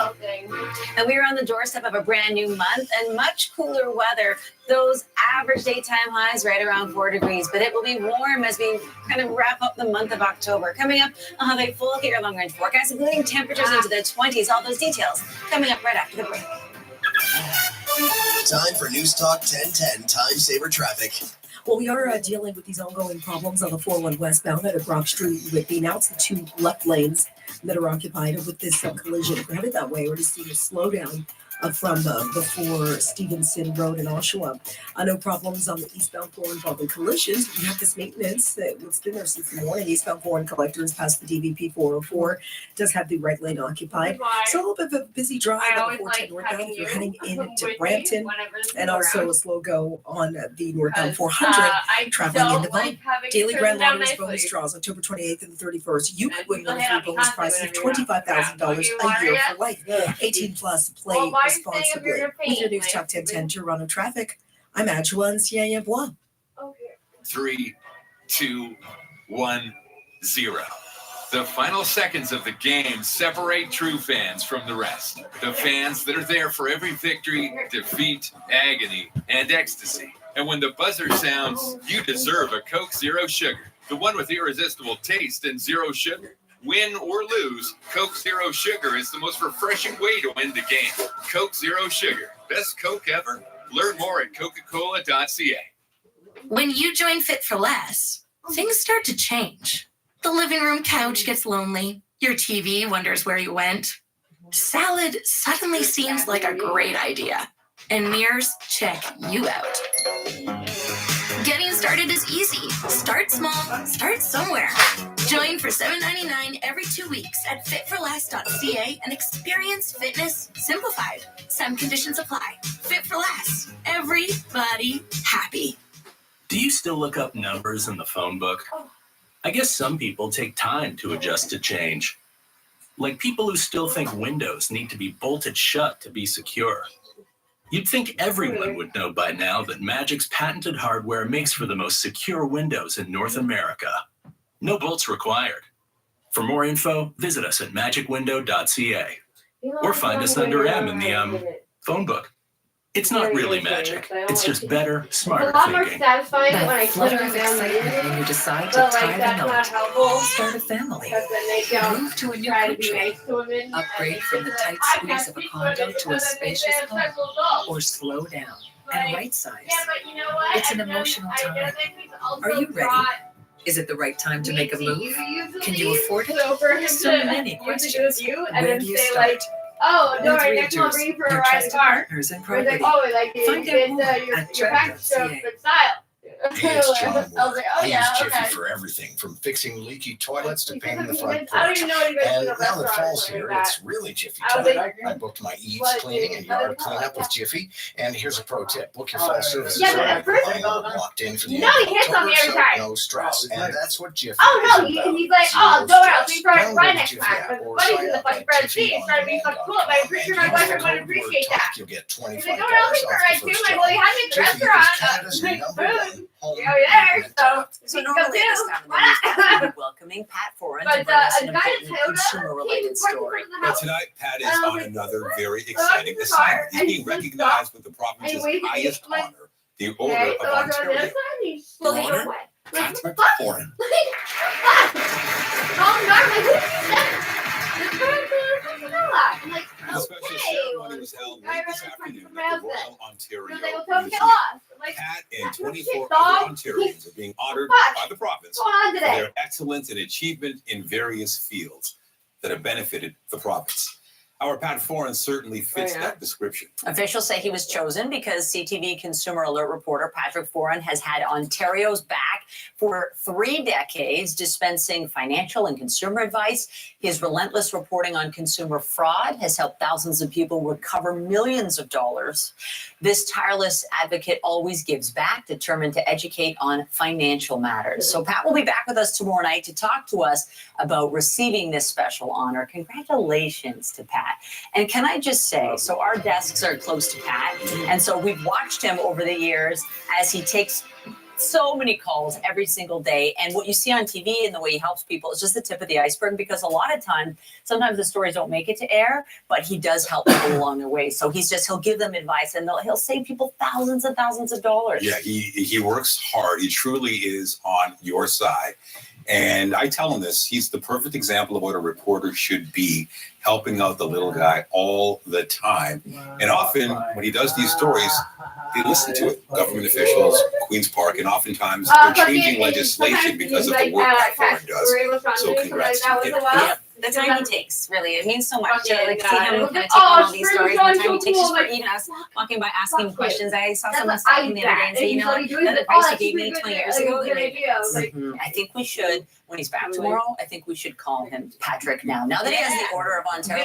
S21: And we are on the doorstep of a brand new month and much cooler weather. Those average daytime highs right around 4 degrees, but it will be warm as we kind of wrap up the month of October. Coming up, I'll have a full look at your long-range forecast, including temperatures into the 20s. All those details coming up right after the break.
S22: Time for News Talk 1010 Time Saver Traffic.
S23: Well, we are dealing with these ongoing problems on the 401 westbound at Brock Street with the now 2 left lanes that are occupied with this collision. If you're headed that way, we're just seeing a slowdown from before Stevenson Road in Oshawa. No problems on the eastbound 4 involving collisions. We have this maintenance that's been there since the morning. Eastbound 4 and collectors past the DVP 404 does have the right lane occupied. So a little bit of a busy drive on the 410 northbound if you're heading into Brampton, and also a slow go on the northbound 400 traveling into Vaughan. Daily Grand Lottery's bonus draws October 28th and the 31st. You could win one of 3 bonus prizes of $25,000 a year for life. 18 plus, play responsibly. With your News Talk 1010 Toronto traffic, I'm Adjoa and Sia Bois.
S24: 3, 2, 1, 0. The final seconds of the game separate true fans from the rest. The fans that are there for every victory, defeat, agony, and ecstasy. And when the buzzer sounds, you deserve a Coke Zero Sugar. The one with irresistible taste and zero sugar. Win or lose, Coke Zero Sugar is the most refreshing way to win the game. Coke Zero Sugar. Best Coke ever? Learn more at coca-cola.ca.
S25: When you join Fit for Less, things start to change. The living room couch gets lonely. Your TV wonders where you went. Salad suddenly seems like a great idea. And mirrors check you out. Getting started is easy. Start small, start somewhere. Join for $7.99 every 2 weeks at fitforless.ca and experience fitness simplified. Some conditions apply. Fit for Less. Everybody happy.
S26: Do you still look up numbers in the phone book? I guess some people take time to adjust to change. Like people who still think windows need to be bolted shut to be secure. You'd think everyone would know by now that Magic's patented hardware makes for the most secure windows in North America. No bolts required. For more info, visit us at magicwindow.ca or find us under M in the phone book. It's not really magic. It's just better, smarter thinking.
S27: That flutter of excitement when you decide to tie the knot. Start a family. Move to a new country. Upgrade from the tight squeeze of a condo to a spacious home. Or slow down and right size. It's an emotional time. Are you ready? Is it the right time to make a move? Can you afford it? So many questions. Where do you start?
S28: Oh, no,
S27: With
S28: I next one
S27: Realtors,
S28: bring for a
S27: your
S28: ride
S27: trusted
S28: car.
S27: partners in
S28: It's
S27: property.
S28: like, oh, like
S27: Find out
S28: it's
S27: more
S28: your
S27: at
S28: package show
S27: Trev.ca.
S28: for style.
S18: Hey, it's John
S2: I was
S18: Ward.
S2: like,
S18: I use Jiffy
S2: okay.
S18: for everything, from fixing leaky toilets to painting the
S2: I
S18: front
S2: don't
S18: porch.
S2: even know what you guys do
S18: And
S2: in a
S18: now that
S2: restaurant
S18: fall's
S2: like
S18: here,
S2: that.
S18: it's really Jiffy
S2: I was
S18: time.
S2: like,
S18: I booked my eaves
S2: what,
S18: cleaning
S2: dude?
S18: and yard cleanup with Jiffy. And here's a pro tip: book your fall services
S2: Yeah, but
S18: early.
S2: at first-
S18: I'm locked in for the
S2: No,
S18: end
S2: he
S18: of
S2: hits on me
S18: October,
S2: every time.
S18: so no stress. And that's what Jiffy
S2: Oh
S18: is
S2: no,
S18: about.
S2: he's like,
S18: Zero
S2: oh, go out,
S18: stress.
S2: we try
S18: Download
S2: right
S18: the
S2: next
S18: Jiffy
S2: time.
S18: app
S2: But
S18: or
S2: funny
S18: sign
S2: because the
S18: up
S2: fucking
S18: at
S2: bread seat is trying to be fucking cool, but I'm pretty sure my boyfriend would appreciate that.
S18: You'll get
S2: He's like,
S18: $25
S2: no, no, we
S18: off
S2: were right
S18: the
S2: too.
S18: first
S2: I'm like, well, you
S18: job.
S2: had me at the
S18: Jiffy is
S2: restaurant.
S18: Canada's
S2: Like,
S18: number
S2: food.
S18: one home
S2: You're there, so.
S9: So normally at this time of the news, we'll be welcoming Pat Foran to
S2: But
S9: bring us an
S2: a guy in
S9: important
S2: Toyota,
S9: consumer-related story.
S8: But tonight, Pat is
S2: And I was
S8: on
S2: like,
S8: another very
S2: so I
S8: exciting
S2: was in the car,
S8: assignment. He's
S2: and
S8: being
S2: he
S8: recognized with the
S2: and
S8: province's
S2: he waved at me,
S8: highest
S2: like,
S8: honor, the Order
S2: Okay,
S8: of
S2: so I go to
S8: Ontario.
S2: this one, and he's
S8: Your
S2: like,
S8: Honor,
S2: what?
S8: Patrick
S2: Fuck.
S8: Foran.
S2: Oh, God, I'm like, who did that? The guy from Manila. I'm like,
S8: The special ceremony was held late this afternoon at the Royal Ontario
S2: He's like, well, tell him to get
S8: Museum.
S2: lost. I'm like,
S8: Pat and
S2: "That's no
S8: 24
S2: shit,
S8: other
S2: dog."
S8: Ontarians are being honored
S2: Fuck.
S8: by the province
S2: What's going on
S8: for
S2: today?
S8: their excellence and achievement in various fields that have benefited the province. Our Pat Foran certainly fits that description.
S9: Officials say he was chosen because CTV Consumer Alert reporter Patrick Foran has had Ontario's back for 3 decades, dispensing financial and consumer advice. His relentless reporting on consumer fraud has helped thousands of people recover millions of dollars. This tireless advocate always gives back, determined to educate on financial matters. So Pat will be back with us tomorrow night to talk to us about receiving this special honor. Congratulations to Pat. And can I just say, so our desks are close to Pat, and so we've watched him over the years as he takes so many calls every single day. And what you see on TV and the way he helps people is just the tip of the iceberg, because a lot of times, sometimes the stories don't make it to air, but he does help people along the way. So he'll give them advice, and he'll save people thousands and thousands of dollars.
S8: Yeah, he works hard. He truly is on your side. And I tell him this, he's the perfect example of what a reporter should be, helping out the little guy all the time. And often when he does these stories, they listen to it. Government officials, Queen's Park, and oftentimes they're changing legislation because of the work that Foran does. So congrats to him.
S21: Yeah, the time he takes, really, it means so much to like see him kind of take on all these stories. The time he takes just for even us walking by, asking questions. I saw someone stopping the other day and say, you know, that advice you gave me 20 years ago. I think we should, when he's back tomorrow, I think we should call him Patrick now. Now that he has the Order of Ontario,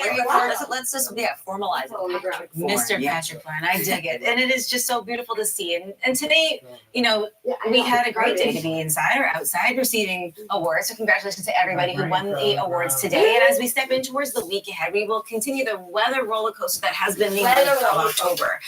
S21: let's just formalize it. Patrick Foran. Mr. Patrick Foran, I dig it, and it is just so beautiful to see. And today, you know, we had a great day to be inside or outside receiving awards. So congratulations to everybody who won the awards today. And as we step in towards the week ahead, we will continue the weather roller coaster that has been the month of October.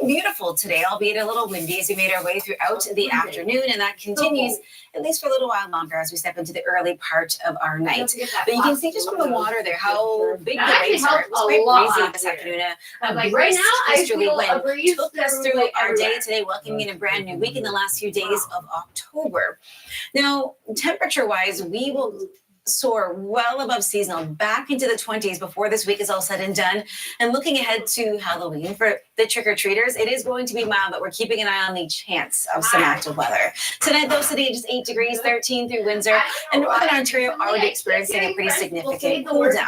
S21: Beautiful today, albeit a little windy as we made our way throughout the afternoon, and that continues at least for a little while longer as we step into the early part of our night. But you can see just from the water there how big the waves are. It was quite breezy this afternoon.
S2: Like right now, I feel a breeze
S21: took us through our day today, welcoming in a brand new week in the last few days of October. Now, temperature-wise, we will soar well above seasonal, back into the 20s before this week is all said and done. And looking ahead to Halloween for the trick-or-treaters, it is going to be mild, but we're keeping an eye on the chance of some active weather. Tonight, though, sitting at just 8 degrees, 13 through Windsor, and Northern Ontario already experiencing a pretty significant cool down.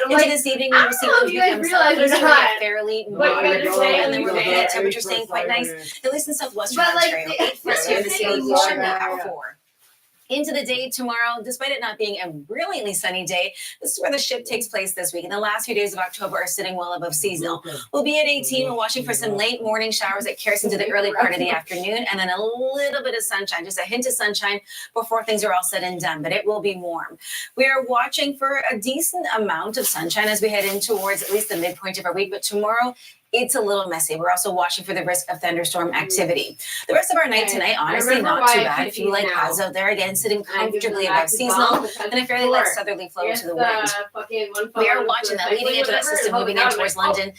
S21: Into this evening, we will see those become a fairly moderate flow, and then we're looking at temperatures staying quite nice, at least in southwestern Ontario. 8 for us here in the city, we should be at 4. Into the day tomorrow, despite it not being a brilliantly sunny day, this is where the shift takes place this week. And the last few days of October are sitting well above seasonal. We'll be at 18. We're watching for some late morning showers that carry us into the early part of the afternoon, and then a little bit of sunshine, just a hint of sunshine before things are all said and done, but it will be warm. We are watching for a decent amount of sunshine as we head in towards at least the midpoint of our week, but tomorrow, it's a little messy. We're also watching for the risk of thunderstorm activity. The rest of our night tonight, honestly, not too bad. If you like clouds out there, again, sitting comfortably above seasonal, and a fairly light southerly flow to the wind. We are watching that leading into that system moving in towards London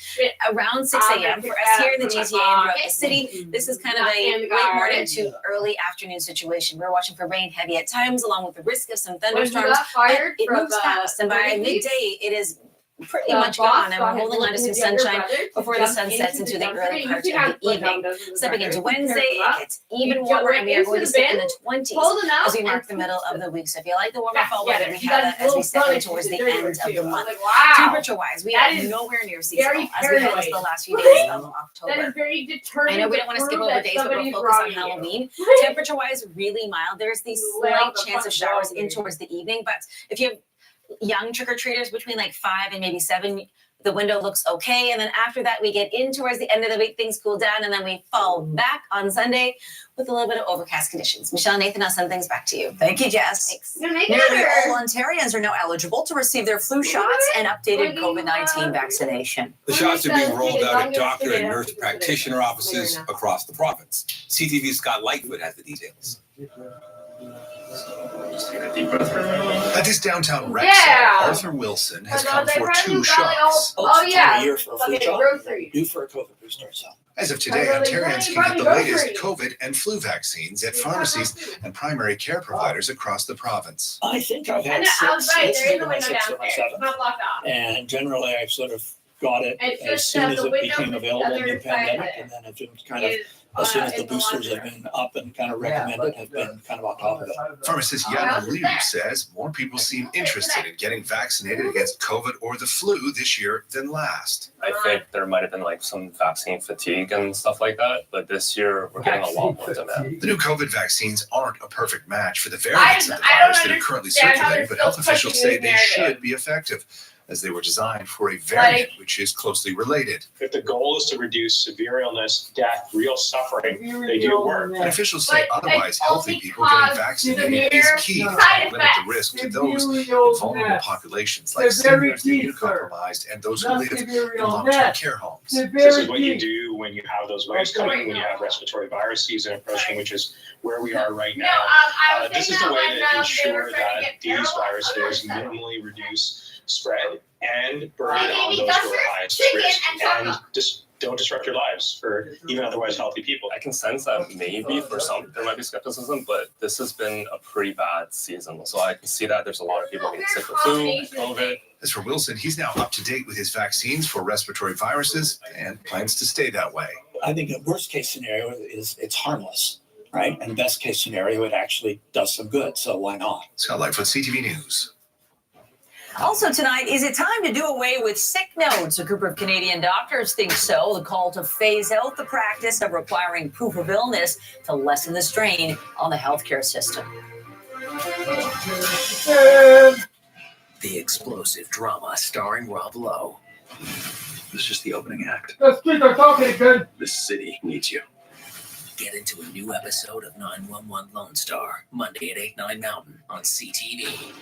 S21: around 6 a.m. For us here in the GTA and throughout the city, this is kind of a late morning to early afternoon situation. We're watching for rain heavy at times, along with the risk of some thunderstorms. But it moves fast, and by midday, it is pretty much gone, and we're holding on to some sunshine before the sun sets into the early part of the evening. Stepping into Wednesday, it gets even warmer, and we are going to sit in the 20s as we mark the middle of the week. So if you like the warmer fall weather, we have that as we step in towards the end of the month. Temperature-wise, we are nowhere near seasonal as we head into the last few days of October.
S2: That is very determined.
S21: I know we don't want to skip over days, but we'll focus on Halloween. Temperature-wise, really mild. There's the slight chance of showers in towards the evening, but if you have young trick-or-treaters between like 5 and maybe 7, the window looks okay. And then after that, we get in towards the end of the week, things cool down, and then we fall back on Sunday with a little bit of overcast conditions. Michelle, Nathan, I'll send things back to you.
S9: Thank you, Jess.
S21: Thanks.
S9: Nearly all Ontarians are now eligible to receive their flu shots and updated COVID-19 vaccination.
S8: The shots are being rolled out at doctor and nurse practitioner offices across the province. CTV's Scott Lightfoot has the details.
S3: At his downtown rec center, Arthur Wilson has come for 2 shots.
S2: Yeah.
S3: Year for a flu shot. Due for a COVID booster. As of today, Ontarians can get the latest COVID and flu vaccines at pharmacies and primary care providers across the province.
S4: I think I've had 6. This is my 6th or my 7th. And generally, I've sort of got it as soon as it became available in the pandemic, and then I've been kind of, as soon as the boosters have been up and kind of recommended, have been kind of on top of it.
S3: Pharmacist Yana Liu says more people seem interested in getting vaccinated against COVID or the flu this year than last.
S5: I think there might have been like some vaccine fatigue and stuff like that, but this year we're getting a lot more demand.
S3: The new COVID vaccines aren't a perfect match for the variants of the virus that are currently circulating, but health officials say they should be effective, as they were designed for a variant which is closely related.
S6: If the goal is to reduce severe illness, death, real suffering, they do work.
S3: And officials say otherwise healthy people getting vaccinated is key to limit the risk to those in vulnerable populations like seniors, the immunocompromised, and those who live in long-term care homes.
S6: This is what you do when you have those waves coming, when you have respiratory virus season approaching, which is where we are right now. This is the way to ensure that these viruses minimally reduce spread and burden on those who are highest risk, and just don't disrupt your lives for even otherwise healthy people.
S5: I can sense that maybe for some there might be skepticism, but this has been a pretty bad season. So I can see that there's a lot of people getting sick with flu and COVID.
S3: As for Wilson, he's now up to date with his vaccines for respiratory viruses and plans to stay that way.
S4: I think the worst case scenario is it's harmless, right? And best case scenario, it actually does some good. So why not?
S3: Scott Lightfoot, CTV News.
S9: Also tonight, is it time to do away with sick notes? A group of Canadian doctors think so. The call to phase out the practice of requiring proof of illness to lessen the strain on the healthcare system.
S7: The explosive drama starring Rob Lowe.
S10: This is just the opening act.
S7: Let's keep our talking again.
S10: This city needs you.
S7: Get into a new episode of 911 Lone Star, Monday at 8, 9 Mountain on CTV.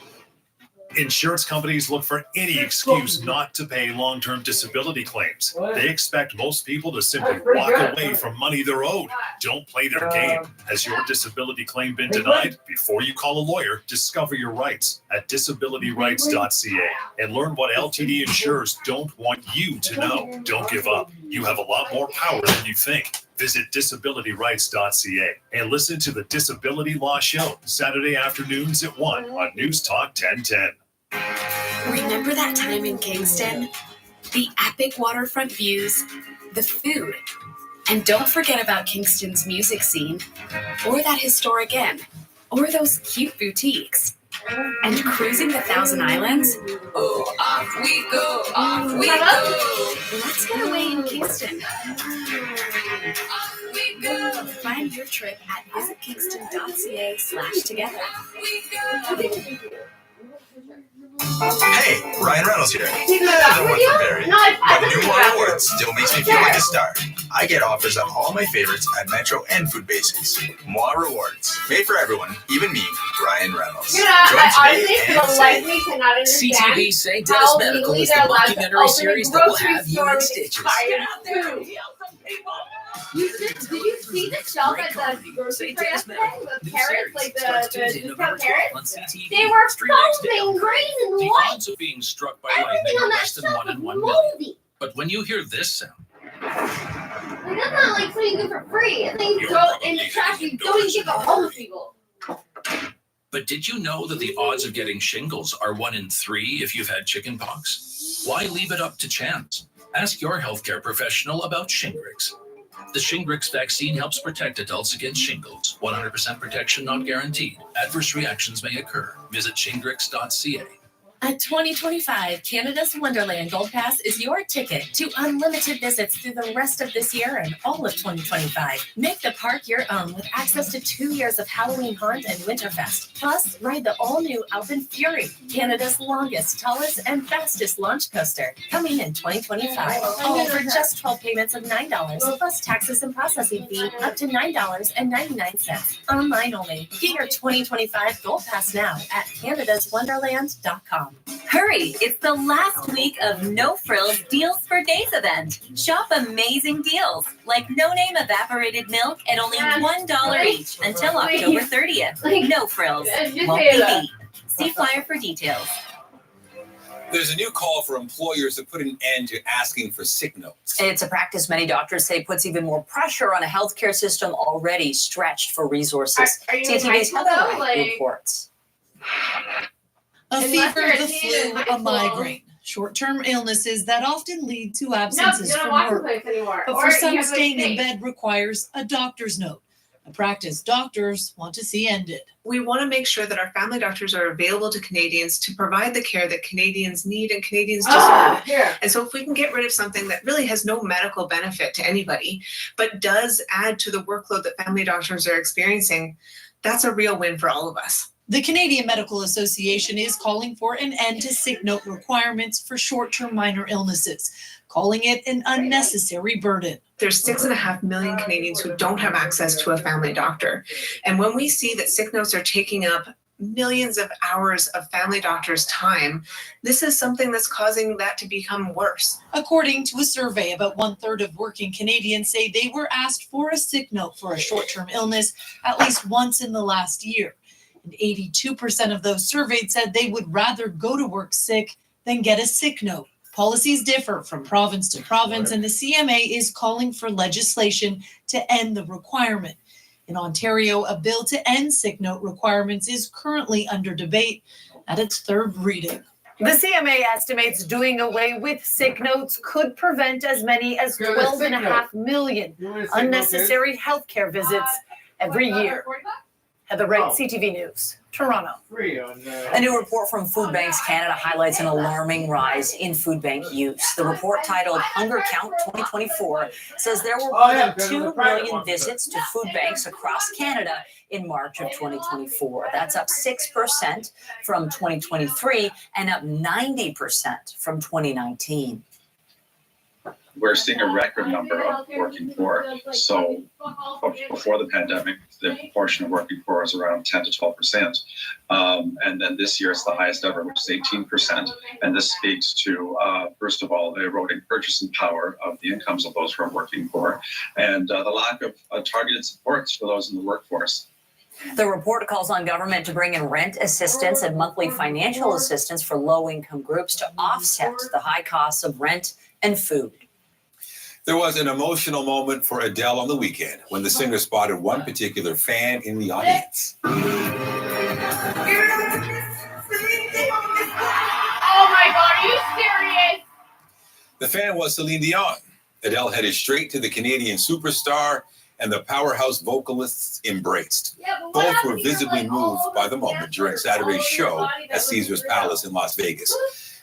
S13: Insurance companies look for any excuse not to pay long-term disability claims. They expect most people to simply walk away from money they're owed. Don't play their game. Has your disability claim been denied? Before you call a lawyer, discover your rights at disabilityrights.ca and learn what LTD insurers don't want you to know. Don't give up. You have a lot more power than you think. Visit disabilityrights.ca and listen to the Disability Law Show, Saturday afternoons at 1 on News Talk 1010.
S28: Remember that time in Kingston? The epic waterfront views, the food, and don't forget about Kingston's music scene, or that historic inn, or those cute boutiques. And cruising the Thousand Islands? Oh, off we go, off we go. Let's get away in Kingston. Off we go. Find your trip at visitkingston.ca/together.
S22: Hey, Ryan Reynolds here. Another one from Barry. But New More Rewards still makes me feel like a star. I get offers on all my favorites at Metro and Food Basics. More Rewards. Made for everyone, even me, Ryan Reynolds. Join today and save.
S29: CTV St. Dennis Medical is the documentary series that will have you in stitches.
S2: Did you see the shelf at the grocery store yesterday? The carrots, like the discount carrots? They were foaming green and
S30: The
S2: white.
S30: odds of being struck by lightning are less than 1 in 1 million. But when you hear this sound,
S2: Like, that's not like something you get for free. It's like you throw it in the trash. You don't even give it home to people.
S30: but did you know that the odds of getting shingles are 1 in 3 if you've had chicken pox? Why leave it up to chance? Ask your healthcare professional about Shingrix. The Shingrix vaccine helps protect adults against shingles. 100% protection not guaranteed. Adverse reactions may occur. Visit shingrix.ca.
S28: At 2025, Canada's Wonderland Gold Pass is your ticket to unlimited visits through the rest of this year and all of 2025. Make the park your own with access to 2 years of Halloween Haunt and Winterfest. Plus, ride the all-new Alpine Fury, Canada's longest, tallest, and fastest launch coaster, coming in 2025. All for just 12 payments of $9, plus taxes and processing fee up to $9.99. Online only. Get your 2025 Gold Pass now at canadaswonderland.com.
S1: Hurry! It's the last week of No Frills Deals for Days event. Shop amazing deals like no-name evaporated milk at only $1 each until October 30th. No Frills. Won't be beat. See flyer for details.
S8: There's a new call for employers to put an end to asking for sick notes.
S9: It's a practice many doctors say puts even more pressure on a healthcare system already stretched for resources. CTV's Heather Wright reports.
S11: A fever, the flu, a migraine. Short-term illnesses that often lead to absences from work. But for some, staying in bed requires a doctor's note, a practice doctors want to see ended.
S12: We want to make sure that our family doctors are available to Canadians to provide the care that Canadians need and Canadians deserve. And so if we can get rid of something that really has no medical benefit to anybody, but does add to the workload that family doctors are experiencing, that's a real win for all of us.
S11: The Canadian Medical Association is calling for an end to sick note requirements for short-term minor illnesses, calling it an unnecessary burden.
S12: There's 6.5 million Canadians who don't have access to a family doctor. And when we see that sick notes are taking up millions of hours of family doctors' time, this is something that's causing that to become worse.
S11: According to a survey, about 1/3 of working Canadians say they were asked for a sick note for a short-term illness at least once in the last year. And 82% of those surveyed said they would rather go to work sick than get a sick note. Policies differ from province to province, and the CMA is calling for legislation to end the requirement. In Ontario, a bill to end sick note requirements is currently under debate at its third reading.
S14: The CMA estimates doing away with sick notes could prevent as many as 12.5 million unnecessary healthcare visits every year. Heather Wright, CTV News, Toronto.
S9: A new report from Food Banks Canada highlights an alarming rise in food bank use. The report, titled Hunger Count 2024, says there were more than 2 million visits to food banks across Canada in March of 2024. That's up 6% from 2023 and up 90% from 2019.
S15: We're seeing a record number of working poor. So before the pandemic, the proportion of working poor was around 10 to 12%. And then this year it's the highest ever, which is 18%. And this speaks to, first of all, the eroding purchasing power of the incomes of those who are working poor, and the lack of targeted supports for those in the workforce.
S9: The report calls on government to bring in rent assistance and monthly financial assistance for low-income groups to offset the high costs of rent and food.
S8: There was an emotional moment for Adele on the weekend when the singer spotted one particular fan in the audience.
S2: Oh my God, are you serious?
S8: The fan was Celine Dion. Adele headed straight to the Canadian superstar, and the powerhouse vocalists embraced. Both were visibly moved by the moment during Saturday's show at Caesars Palace in Las Vegas.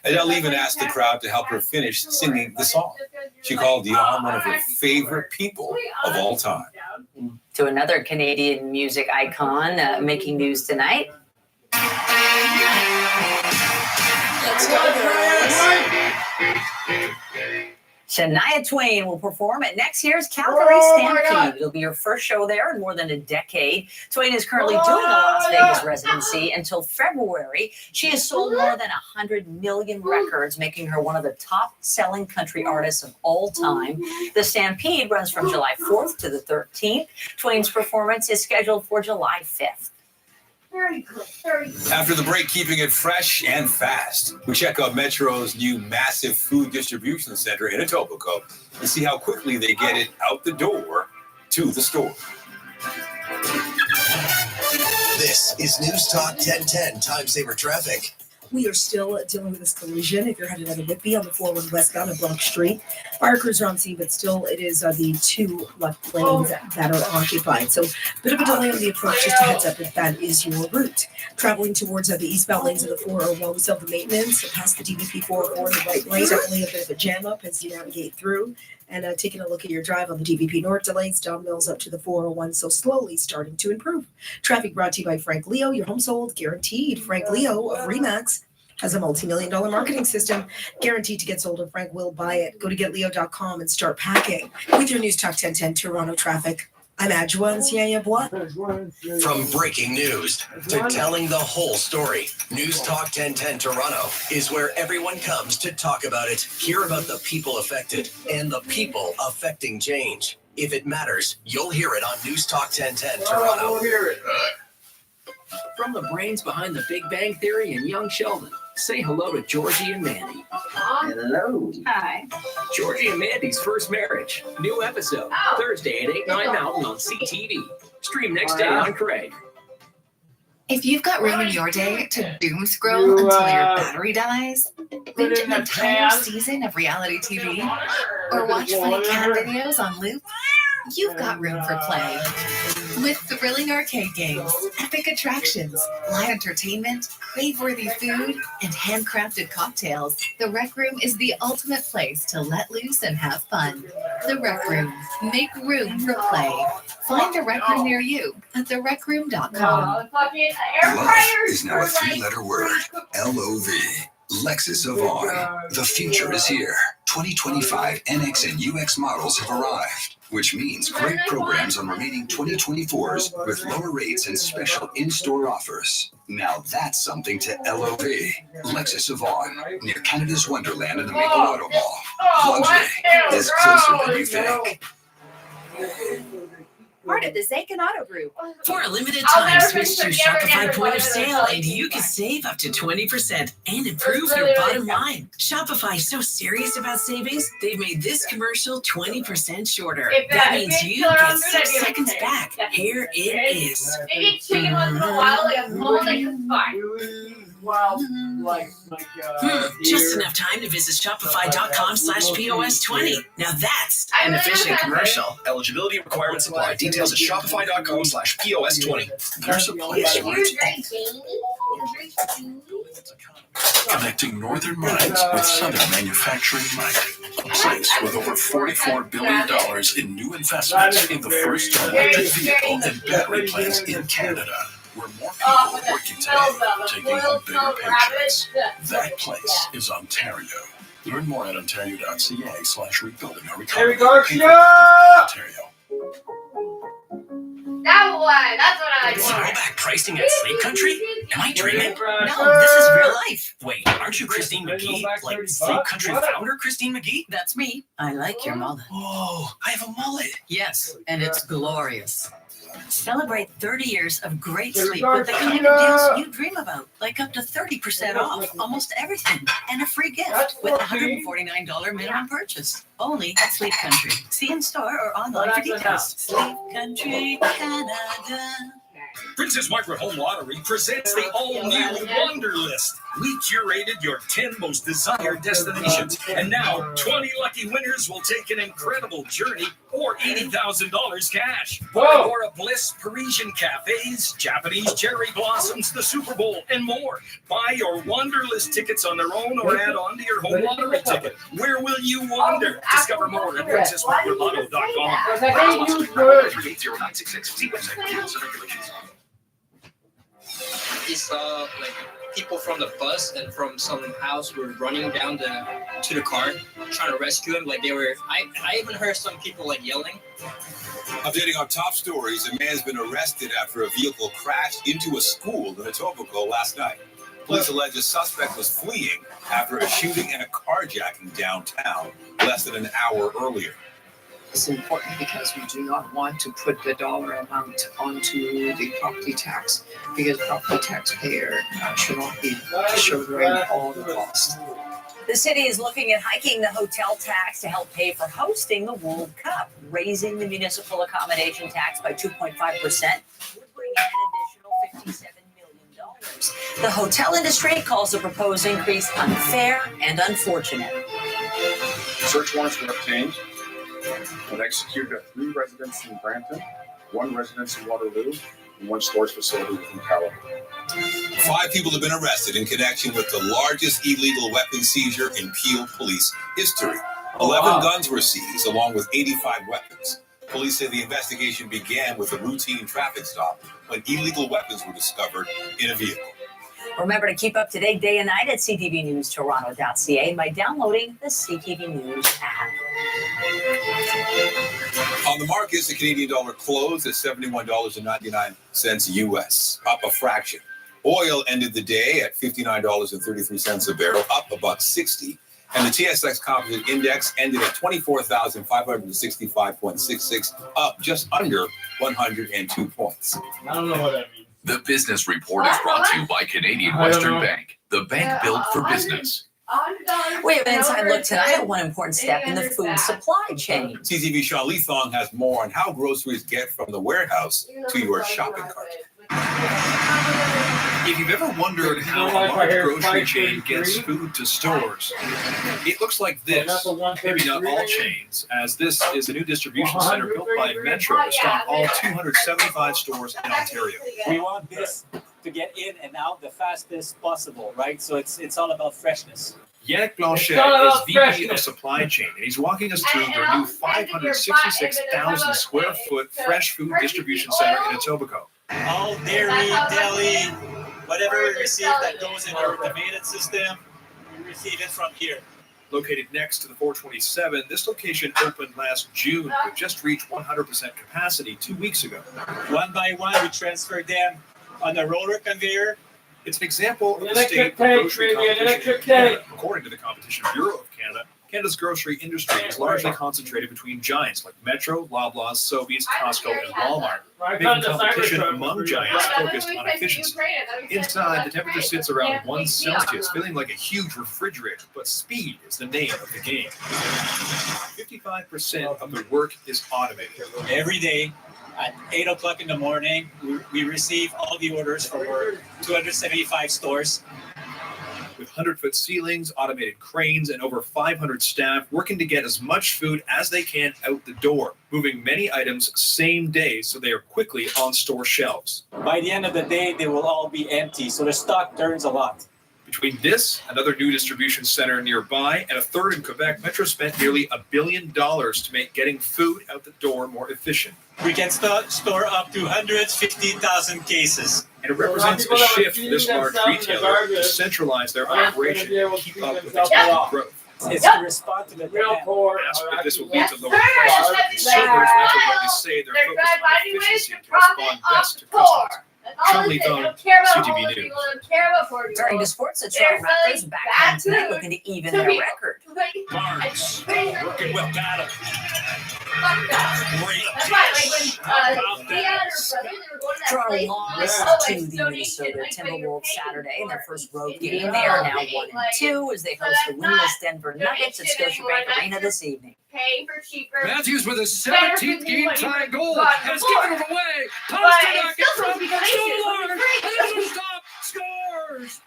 S8: Adele even asked the crowd to help her finish singing the song. She called Dion one of her favorite people of all time.
S9: To another Canadian music icon making news tonight. Let's go, girls. Shania Twain will perform at next year's Calgary Stampede. It'll be her first show there in more than a decade. Twain is currently doing a Las Vegas residency until February. She has sold more than 100 million records, making her one of the top-selling country artists of all time. The Stampede runs from July 4th to the 13th. Twain's performance is scheduled for July 5th.
S8: After the break, keeping it fresh and fast, we check out Metro's new massive food distribution center in Etobicoke to see how quickly they get it out the door to the store.
S16: This is News Talk 1010 Time Saver Traffic. We are still dealing with this collision. If you're headed out of Whitby on the 401 westbound on Bronx Street, fire crews are on scene, but still it is the two left lanes that are occupied. So a bit of a delay on the approach, just a heads up if that is your route. Traveling towards the eastbound lanes of the 401, we still have the maintenance past the DVP 404 in the right lane. Definitely a bit of a jam up as you navigate through. And taking a look at your drive on the DVP North delays, Don Mills up to the 401, so slowly starting to improve. Traffic brought to you by Frank Leo, your home sold guaranteed. Frank Leo of Remax has a multi-million-dollar marketing system guaranteed to get sold, and Frank will buy it. Go to getleo.com and start packing. With your News Talk 1010 Toronto traffic, I'm Adjoa Nsiaya-Bois.
S22: From breaking news to telling the whole story, News Talk 1010 Toronto is where everyone comes to talk about it, hear about the people affected, and the people affecting change. If it matters, you'll hear it on News Talk 1010 Toronto.
S7: From the brains behind the Big Bang Theory and Young Sheldon, say hello to Georgie and Mandy. Hello.
S21: Hi.
S7: Georgie and Mandy's first marriage. New episode, Thursday at 8, 9 Mountain on CTV. Stream next day on Craig.
S17: If you've got room in your day to doom scroll until your battery dies, binge an entire season of reality TV, or watch funny cat videos on loop, you've got room for play. With thrilling arcade games, epic attractions, live entertainment, crave-worthy food, and handcrafted cocktails, the Rec Room is the ultimate place to let loose and have fun. The Rec Room. Make room for play. Find a Rec Room near you at therecroom.com.
S22: Love is now a three-letter word. LOV. Lexus of On. The future is here. 2025 NX and UX models have arrived, which means great programs on remaining 2024s with lower rates and special in-store offers. Now that's something to LOV. Lexus of On, near Canada's Wonderland in the Maple Auto Mall. Luxury is closer than you think.
S18: Part of the Zakin Auto Group.
S19: For a limited time, switch to Shopify Point of Sale and you can save up to 20% and improve your bottom line. Shopify is so serious about savings, they've made this commercial 20% shorter. That means you get 6 seconds back. Here it is.
S2: Maybe chicken once in a while, like a moment, like it's fine.
S19: Just enough time to visit shopify.com/POS20. Now that's an efficient commercial.
S22: Eligibility requirements apply. Details at shopify.com/POS20. There's a place where
S13: Connecting northern minds with southern manufacturing might. A place with over $44 billion in new investments in the first electric vehicle and battery plants in Canada. Where more people are working today, taking home bigger paychecks. That place is Ontario. Learn more at ontario.ca/rebuilding our economy. Ontario.
S2: That one, that's what I like.
S22: Throwback pricing at Sleep Country? Am I dreaming?
S19: No, this is real life.
S22: Wait, aren't you Christine McGee? Like Sleep Country founder Christine McGee?
S19: That's me. I like your mullet.
S22: Whoa, I have a mullet.
S19: Yes, and it's glorious. Celebrate 30 years of great sleep with the kind of deals you dream about, like up to 30% off almost everything and a free gift with a $149 minimum purchase. Only at Sleep Country. See in store or online for details. Sleep Country, Canada.
S20: Princess Margaret Home Lottery presents the all-new Wonder List. We curated your 10 most desired destinations, and now 20 lucky winners will take an incredible journey or $80,000 cash. Bora Bliss, Parisian cafes, Japanese cherry blossoms, the Super Bowl, and more. Buy your Wanderlist tickets on their own or add on to your home lottery ticket. Where will you wander? Discover more at princessmargaretlotto.com.
S23: He saw like people from the bus and from some house were running down to the car trying to rescue him. Like they were, I even heard some people like yelling.
S8: Updating our top stories, a man has been arrested after a vehicle crashed into a school in Etobicoke last night. Police allege a suspect was fleeing after a shooting and a carjacking downtown less than an hour earlier.
S24: It's important because we do not want to put the dollar amount onto the property tax, because property taxpayer should not be shouldering all the costs.
S9: The city is looking at hiking the hotel tax to help pay for hosting the World Cup. Raising the municipal accommodation tax by 2.5% would bring in an additional $57 million. The hotel industry calls the proposed increase unfair and unfortunate.
S3: Search warrants were obtained and executed at 3 residences in Brampton, 1 residence in Waterloo, and 1 storage facility within California.
S8: 5 people have been arrested in connection with the largest illegal weapon seizure in Peel police history. 11 guns were seized, along with 85 weapons. Police say the investigation began with a routine traffic stop when illegal weapons were discovered in a vehicle.
S9: Remember to keep up to date day and night at ctvnewstoronto.ca by downloading the CTV News app.
S8: On the markets, the Canadian dollar closed at $71.99 US, up a fraction. Oil ended the day at $59.33 a barrel, up $1.60. And the TSX Composite Index ended at 24,565.66, up just under 102 points.
S4: I don't know what that means.
S5: The Business Report is brought to you by Canadian Western Bank, the bank built for business.
S9: We have an inside look tonight at one important step in the food supply chain.
S8: CTV Sean Leithong has more on how groceries get from the warehouse to your shopping cart.
S6: If you've ever wondered how a large grocery chain gets food to stores, it looks like this. Maybe not all chains, as this is a new distribution center built by Metro to stock all 275 stores in Ontario.
S10: We want this to get in and out the fastest possible, right? So it's all about freshness.
S6: Yannick Blanchet is VP of Supply Chain, and he's walking us through their new 566,000 square foot fresh food distribution center in Etobicoke.
S10: All dairy, deli, whatever we receive that goes in our automated system, we receive it from here.
S6: Located next to the 427, this location opened last June, but just reached 100% capacity 2 weeks ago.
S10: One by one, we transferred them on a roller conveyor.
S6: It's an example of the state of grocery competition in Canada. According to the Competition Bureau of Canada, Canada's grocery industry is largely concentrated between giants like Metro, Loblaws, Sobeys, Costco, and Walmart, making competition among giants focused on efficiency. Inside, the temperature sits around 1 Celsius, feeling like a huge refrigerator, but speed is the name of the game. 55% of the work is automated.
S10: Every day at 8 o'clock in the morning, we receive all the orders from our 275 stores.
S6: With 100-foot ceilings, automated cranes, and over 500 staff working to get as much food as they can out the door, moving many items same day so they are quickly on store shelves.
S10: By the end of the day, they will all be empty, so the stock turns a lot.
S6: Between this, another new distribution center nearby, and a third in Quebec, Metro spent nearly $1 billion to make getting food out the door more efficient.
S10: We can store up to 150,000 cases.
S6: And it represents a shift for this large retailer to centralize their operation to keep up with expected growth.
S10: It's to respond to the demand.
S6: Asked if this will lead to lower prices for consumers, Metro Welders say they're focused on efficiency to respond best to customers. Sean Leithong, CTV News.
S9: Turning to sports, the Toronto Raptors back home tonight looking to even their record.
S20: Barnes working well, got him.
S9: Toronto lost to the Minnesota Timberwolves Saturday in their first road game. They are now 1-2 as they host the winless Denver Nuggets at Scotiabank Arena this evening.
S2: Pay for cheaper.
S20: Matthews with his 17th game-tying goal has given it away. Pasternak in front. Stop. Scores.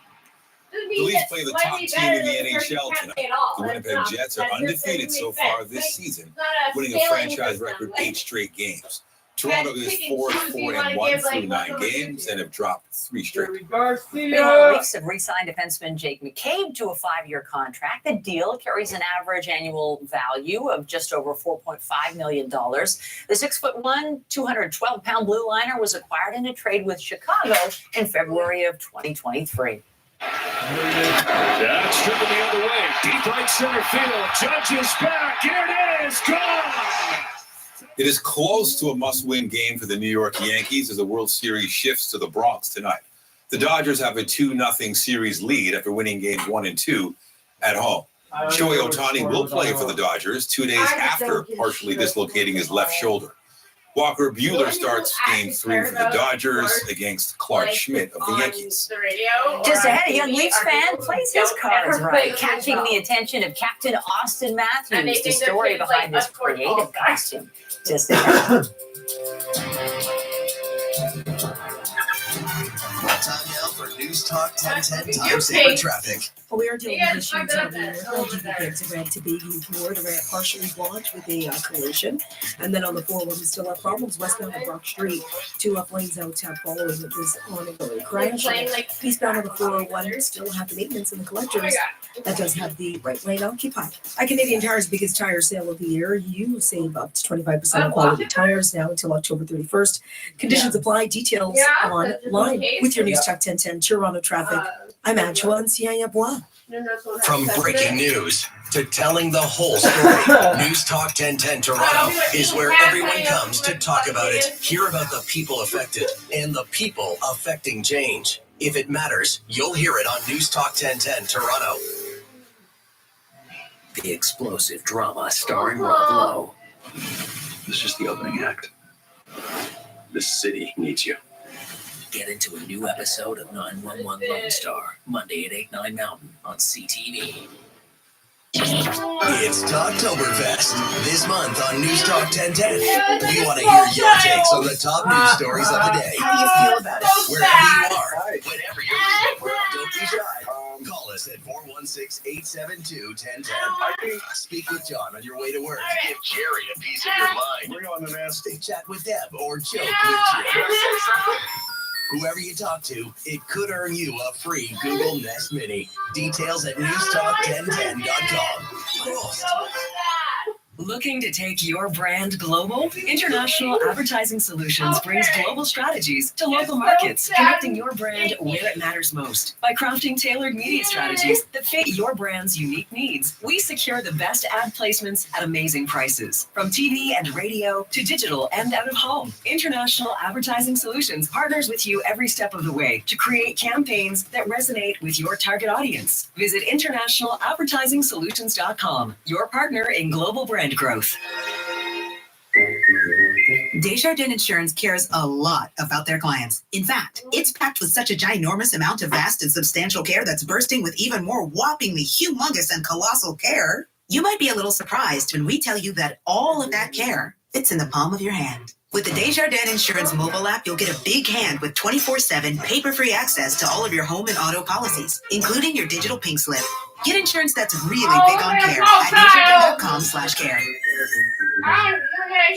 S8: The Leafs play the top team in the NHL tonight. The Winnipeg Jets are undefeated so far this season, winning a franchise record 8 straight games. Toronto is 4-1 through 9 games and have dropped 3 straight.
S9: Meanwhile, the Leafs have re-signed defenseman Jake McCabe to a 5-year contract. The deal carries an average annual value of just over $4.5 million. The 6'1", 212-pound blue liner was acquired in a trade with Chicago in February of 2023.
S20: That's driven the other way. Deep right center field. Judge is back. Here it is. Gone.
S8: It is close to a must-win game for the New York Yankees as the World Series shifts to the Bronx tonight. The Dodgers have a 2-0 series lead after winning games 1 and 2 at home. Shohei Ohtani will play for the Dodgers 2 days after partially dislocating his left shoulder. Walker Buehler starts Game 3 for the Dodgers against Clark Schmidt of the Yankees.
S9: Just ahead, a young Leafs fan plays his cards right, catching the attention of Captain Austin Matthews, the story behind this creative costume. Just ahead.
S25: Time now for
S22: News Talk 1010 Time Saver Traffic.
S16: Well, we are dealing with issues on the LGB Banks of Red to Bayview Ward, a ramp partially blocked with a collision. And then on the 401, we still have problems westbound of Brock Street. 2 left lanes out following this ongoing crash. Eastbound on the 401 still have the maintenance and the collectors. That does have the right lane occupied. At Canadian Tire's biggest tire sale of the year, you save up to 25% on quality tires now until October 31st. Conditions apply. Details online. With your News Talk 1010 Toronto traffic, I'm Antoine Siaya-Bois.
S22: From breaking news to telling the whole story, News Talk 1010 Toronto is where everyone comes to talk about it, hear about the people affected, and the people affecting change. If it matters, you'll hear it on News Talk 1010 Toronto.
S7: The explosive drama starring Rob Lowe.
S5: This is just the opening act. This city needs you.
S7: Get into a new episode of 911 Lone Star, Monday at 8, 9 Mountain on CTV.
S22: It's Talktoberfest this month on News Talk 1010. We want to hear your takes on the top news stories of the day.
S14: How do you feel about it?
S22: Wherever you are, whenever you're listening, don't be shy. Call us at 416-872-1010. Speak with John on your way to work. Give Jerry a piece of your mind.
S3: Bring on the nasty.
S22: Chat with Deb or joke with Jim. Whoever you talk to, it could earn you a free Google Nest Mini. Details at newstalk1010.com.
S19: Looking to take your brand global? International Advertising Solutions brings global strategies to local markets, connecting your brand where it matters most. By crafting tailored media strategies that fit your brand's unique needs, we secure the best ad placements at amazing prices. From TV and radio to digital and out of home, International Advertising Solutions partners with you every step of the way to create campaigns that resonate with your target audience. Visit internationaladvertisingsolutions.com, your partner in global brand growth.
S1: Desjardins Insurance cares a lot about their clients. In fact, it's packed with such a ginormous amount of vast and substantial care that's bursting with even more whoppingly humongous and colossal care. You might be a little surprised when we tell you that all of that care fits in the palm of your hand. With the Desjardins Insurance mobile app, you'll get a big hand with 24/7 paper-free access to all of your home and auto policies, including your digital pink slip. Get insurance that's really big on care at desjardins.com/care.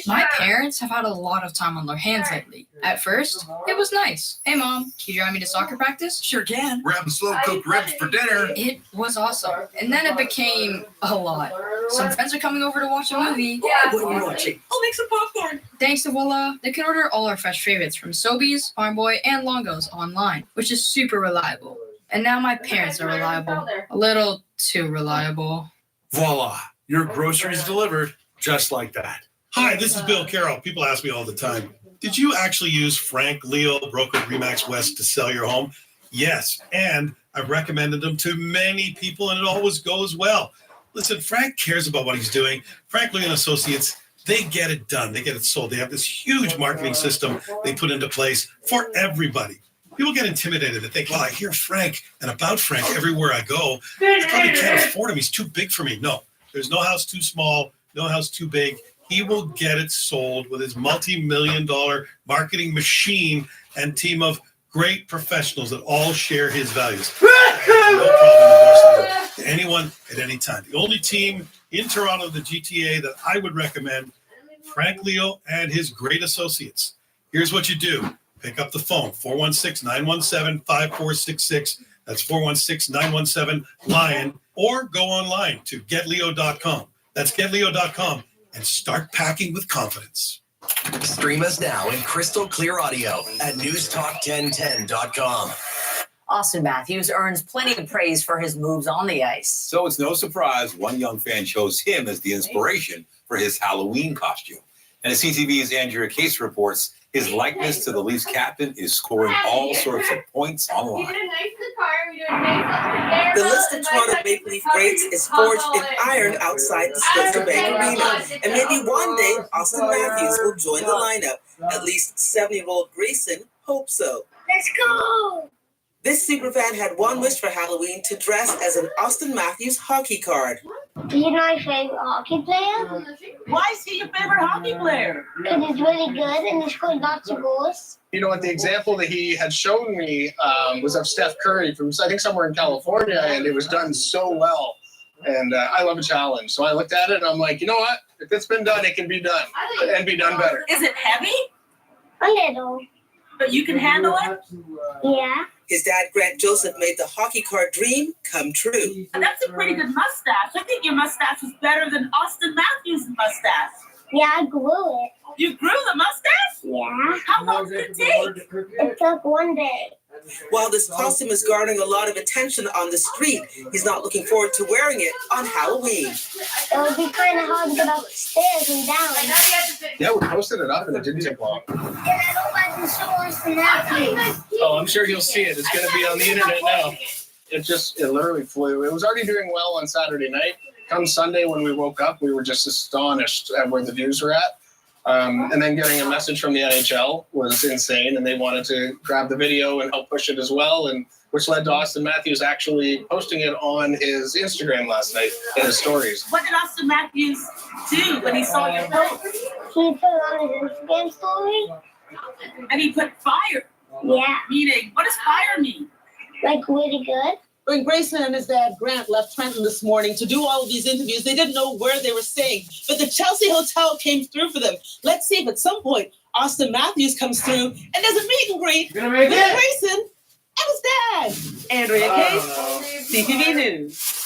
S4: My parents have had a lot of time on their hands lately. At first, it was nice. Hey, Mom, can you drive me to soccer practice?
S1: Sure can.
S22: We're having slow-cooked ribs for dinner.
S4: It was awesome. And then it became a lot. Some friends are coming over to watch a movie.
S1: What are we watching? I'll make some popcorn.
S4: Thanks to Voila, they can order all our fresh favorites from Sobeys, Farm Boy, and Longo's online, which is super reliable. And now my parents are reliable. A little too reliable.
S11: Voila, your groceries delivered just like that. Hi, this is Bill Carroll. People ask me all the time, did you actually use Frank Leo, broker at RE/MAX West, to sell your home? Yes, and I've recommended them to many people, and it always goes well. Listen, Frank cares about what he's doing. Frank Leo and Associates, they get it done. They get it sold. They have this huge marketing system they put into place for everybody. People get intimidated. They think, well, I hear Frank and about Frank everywhere I go. I probably can't afford him. He's too big for me. No, there's no house too small, no house too big. He will get it sold with his multi-million-dollar marketing machine and team of great professionals that all share his values. No problem endorsing to anyone at any time. The only team in Toronto, the GTA, that I would recommend, Frank Leo and his great associates. Here's what you do. Pick up the phone, 416-917-5466. That's 416-917-LION. Or go online to getleo.com. That's getleo.com. And start packing with confidence.
S22: Stream us now in crystal clear audio at newstalk1010.com.
S9: Austin Matthews earns plenty of praise for his moves on the ice.
S8: So it's no surprise one young fan chose him as the inspiration for his Halloween costume. And as CTV's Andrea Case reports, his likeness to the Leafs captain is scoring all sorts of points online.
S12: The list of Toronto Maple Leaf greats is forged in iron outside the Scotiabank Arena. And maybe one day, Austin Matthews will join the lineup. At least 70-year-old Grayson hopes so.
S2: Let's go!
S12: This superfan had one wish for Halloween: to dress as an Austin Matthews hockey card.
S2: He's my favorite hockey player.
S15: Why is he your favorite hockey player?
S2: Because he's really good and he scored lots of goals.
S17: You know what? The example that he had shown me was of Steph Curry from, I think, somewhere in California, and it was done so well. And I love a challenge. So I looked at it and I'm like, you know what? If it's been done, it can be done and be done better.
S15: Is it heavy?
S2: A little.
S15: But you can handle it?
S2: Yeah.
S12: His dad, Grant Joseph, made the hockey card dream come true.
S15: That's a pretty good mustache. I think your mustache is better than Austin Matthews' mustache.
S2: Yeah, I grew it.
S15: You grew the mustache?
S2: Yeah.
S15: How long did it take?
S2: It took one day.
S12: While this costume is garnering a lot of attention on the street, he's not looking forward to wearing it on Halloween.
S2: It would be kind of hard to get upstairs and down.
S17: Yeah, we posted it up and it didn't take long.
S2: And I don't like the stores and that.
S17: Oh, I'm sure you'll see it. It's going to be on the internet now. It literally flew. It was already doing well on Saturday night. Come Sunday when we woke up, we were just astonished at where the views were at. And then getting a message from the NHL was insane, and they wanted to grab the video and help push it as well, and which led to Austin Matthews actually posting it on his Instagram last night in his stories.
S15: What did Austin Matthews do when he saw your post?
S2: He put it on his Instagram story.
S15: And he put fire.
S2: Yeah.
S15: Meaning, what does fire mean?
S2: Like really good.
S15: When Grayson and his dad, Grant, left Trenton this morning to do all of these interviews, they didn't know where they were staying. But the Chelsea Hotel came through for them. Let's see if at some point Austin Matthews comes through and does a meet and greet with Grayson and his dad. Andrea Case, CTV News.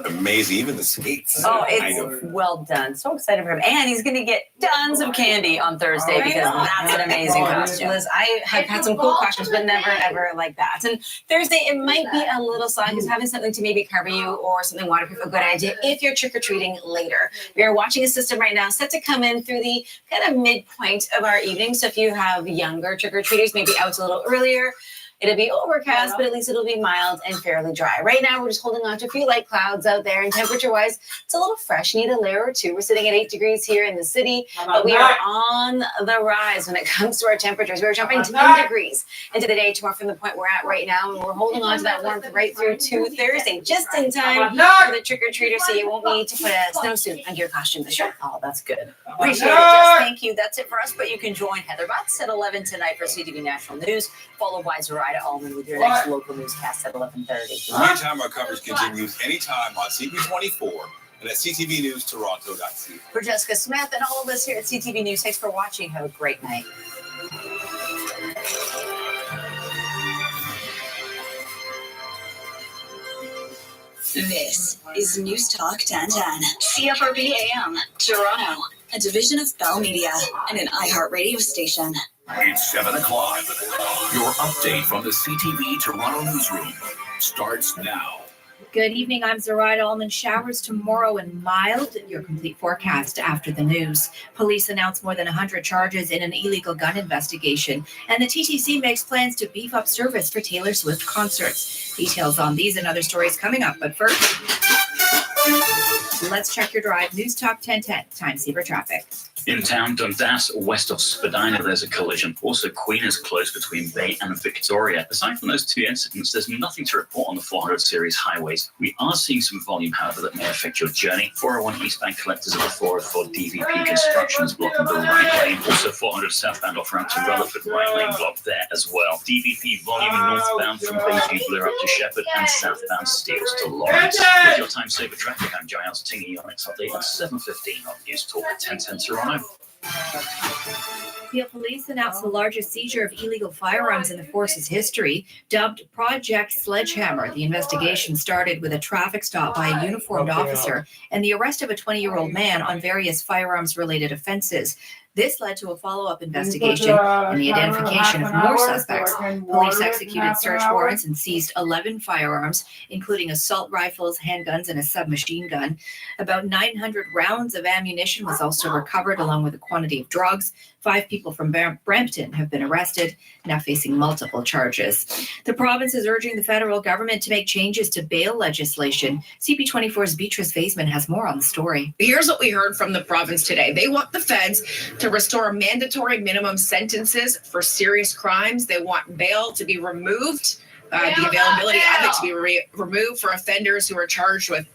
S8: Amazing, even the skates.
S9: Oh, it's well done. So excited for him. And he's going to get tons of candy on Thursday because that's an amazing costume.
S18: Liz, I have had some cool questions, but never ever like that. And Thursday, it might be a little slow because having something to maybe cover you or something waterproof a good idea if you're trick-or-treating later. We are watching a system right now set to come in through the kind of midpoint of our evening. So if you have younger trick-or-treaters, maybe out a little earlier, it'll be overcast, but at least it'll be mild and fairly dry. Right now, we're just holding on to a few light clouds out there, and temperature-wise, it's a little fresh. Need a layer or two. We're sitting at 8 degrees here in the city, but we are on the rise when it comes to our temperatures. We're jumping 10 degrees into the day to more from the point we're at right now, and we're holding on to that warmth right through to Thursday, just in time for the trick-or-treater, so you won't need to put a snowsuit under your costume this year.
S9: Oh, that's good. Appreciate it, Jess. Thank you. That's it for us, but you can join Heather Butts at 11 tonight for CTV National News, followed by Zurida Allman with your next local newscast at 11:30.
S8: Anytime our coverage continues, anytime on CP24 and at ctvnewstoronto.ca.
S9: For Jessica Smith and all of us here at CTV News, thanks for watching. Have a great night.
S21: This is News Talk 1010, CFRB AM, Toronto, a division of Bell Media and an iHeartRadio station.
S5: It's 7 o'clock. Your update from the CTV Toronto newsroom starts now.
S25: Good evening. I'm Zurida Allman. Showers tomorrow and mild. Your complete forecast after the news. Police announced more than 100 charges in an illegal gun investigation, and the TTC makes plans to beef up service for Taylor Swift concerts. Details on these and other stories coming up. But first, let's check your drive. News Talk 1010. Time saver traffic.
S26: In town, Dundas, west of Spadina, there's a collision. Also, Queen is close between Bay and Victoria. Aside from those two incidents, there's nothing to report on the 400 series highways. We are seeing some volume, however, that may affect your journey. 401 eastbound collectors at the 404 DVP construction is blocking the right lane. Also, 400 southbound off ramp to Rutherford, right lane blocked there as well. DVP volume northbound from Bayview Blur up to Shepherd and southbound Steeles to Lawrence. With your time saver traffic, I'm Giles Tingey. Your next update at 7:15 on News Talk 1010 Toronto.
S25: Peel Police announced the largest seizure of illegal firearms in the force's history, dubbed Project Sledgehammer. The investigation started with a traffic stop by a uniformed officer and the arrest of a 20-year-old man on various firearms-related offenses. This led to a follow-up investigation and the identification of more suspects. Police executed search warrants and seized 11 firearms, including assault rifles, handguns, and a submachine gun. About 900 rounds of ammunition was also recovered, along with a quantity of drugs. 5 people from Brampton have been arrested, now facing multiple charges. The province is urging the federal government to make changes to bail legislation. CP24's Beatrice Faisman has more on the story.
S27: Here's what we heard from the province today. They want the feds to restore mandatory minimum sentences for serious crimes. They want bail to be removed the availability of it to be removed for offenders who are charged with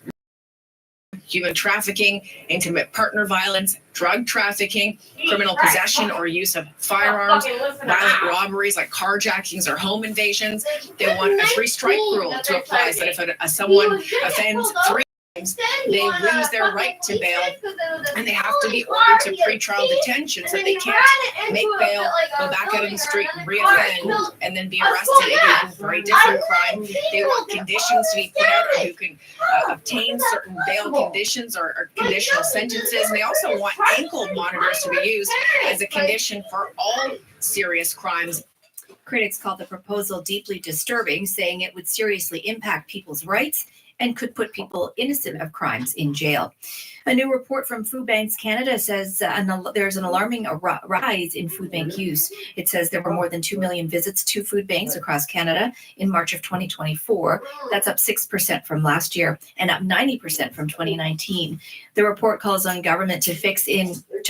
S27: human trafficking, intimate partner violence, drug trafficking, criminal possession or use of firearms, violent robberies like carjackings or home invasions. They want a three-strike rule to apply so that if someone offends 3 times, they lose their right to bail, and they have to be ordered to pretrial detention so they can't make bail, go back out in the street and reoffend, and then be arrested again for a different crime. They want conditions to be put out who can obtain certain bail conditions or conditional sentences. And they also want ankle monitors to be used as a condition for all serious crimes.
S25: Critics called the proposal deeply disturbing, saying it would seriously impact people's rights and could put people innocent of crimes in jail. A new report from Food Banks Canada says there's an alarming rise in food bank use. It says there were more than 2 million visits to food banks across Canada in March of 2024. That's up 6% from last year and up 90% from 2019. The report calls on government to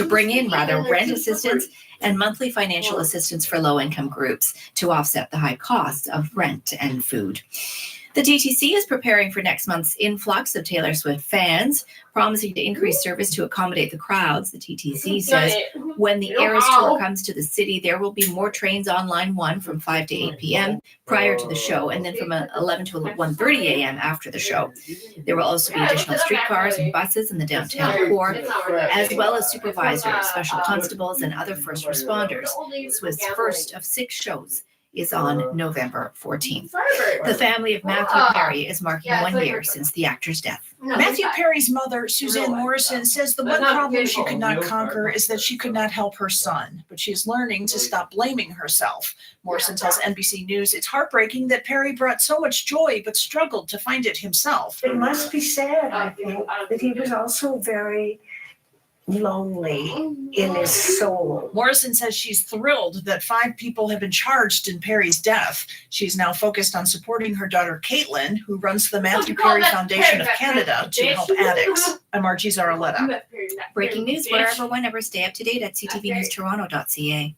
S25: bring in rent assistance and monthly financial assistance for low-income groups to offset the high costs of rent and food. The DTC is preparing for next month's influx of Taylor Swift fans, promising to increase service to accommodate the crowds. The TTC says when the Eras Tour comes to the city, there will be more trains on Line 1 from 5 to 8 p.m. prior to the show, and then from 11 to 1:30 a.m. after the show. There will also be additional streetcars and buses in the downtown core, as well as supervisors, special constables, and other first responders. Swift's first of 6 shows is on November 14th. The family of Matthew Perry is marking 1 year since the actor's death.
S6: Matthew Perry's mother, Suzanne Morrison, says the one problem she could not conquer is that she could not help her son, but she is learning to stop blaming herself. Morrison tells NBC News it's heartbreaking that Perry brought so much joy but struggled to find it himself.
S10: It must be sad, I think, that he was also very lonely in his soul.
S6: Morrison says she's thrilled that 5 people have been charged in Perry's death. She's now focused on supporting her daughter Caitlin, who runs the Matthew Perry Foundation of Canada to help addicts. I'm Archie Zaraletta.
S25: Breaking news wherever, whenever. Stay up to date at ctvnewstoronto.ca.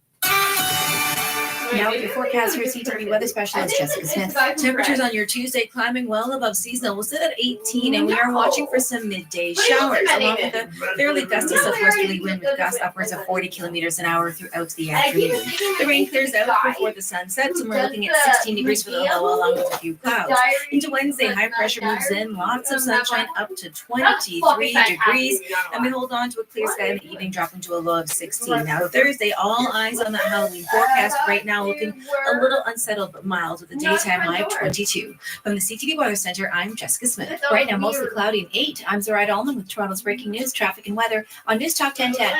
S25: Now with your forecast, here's CTV weather specialist Jessica Smith.
S13: Temperatures on your Tuesday climbing well above seasonal. We'll sit at 18, and we are watching for some midday showers, along with a fairly gusty southwesterly wind with gusts upwards of 40 kilometers an hour throughout the afternoon. The rain clears out before the sun sets, and we're looking at 16 degrees for the low, along with a few clouds. Into Wednesday, high pressure moves in, lots of sunshine up to 23 degrees, and we hold on to a clear sky in the evening, dropping to a low of 16. Now Thursday, all eyes on that Halloween forecast. Right now, looking a little unsettled but mild with a daytime high of 22. From the CTV Weather Center, I'm Jessica Smith.
S25: Right now, mostly cloudy and 8. I'm Zoraida Allman with Toronto's breaking news, traffic, and weather on News Talk 1010.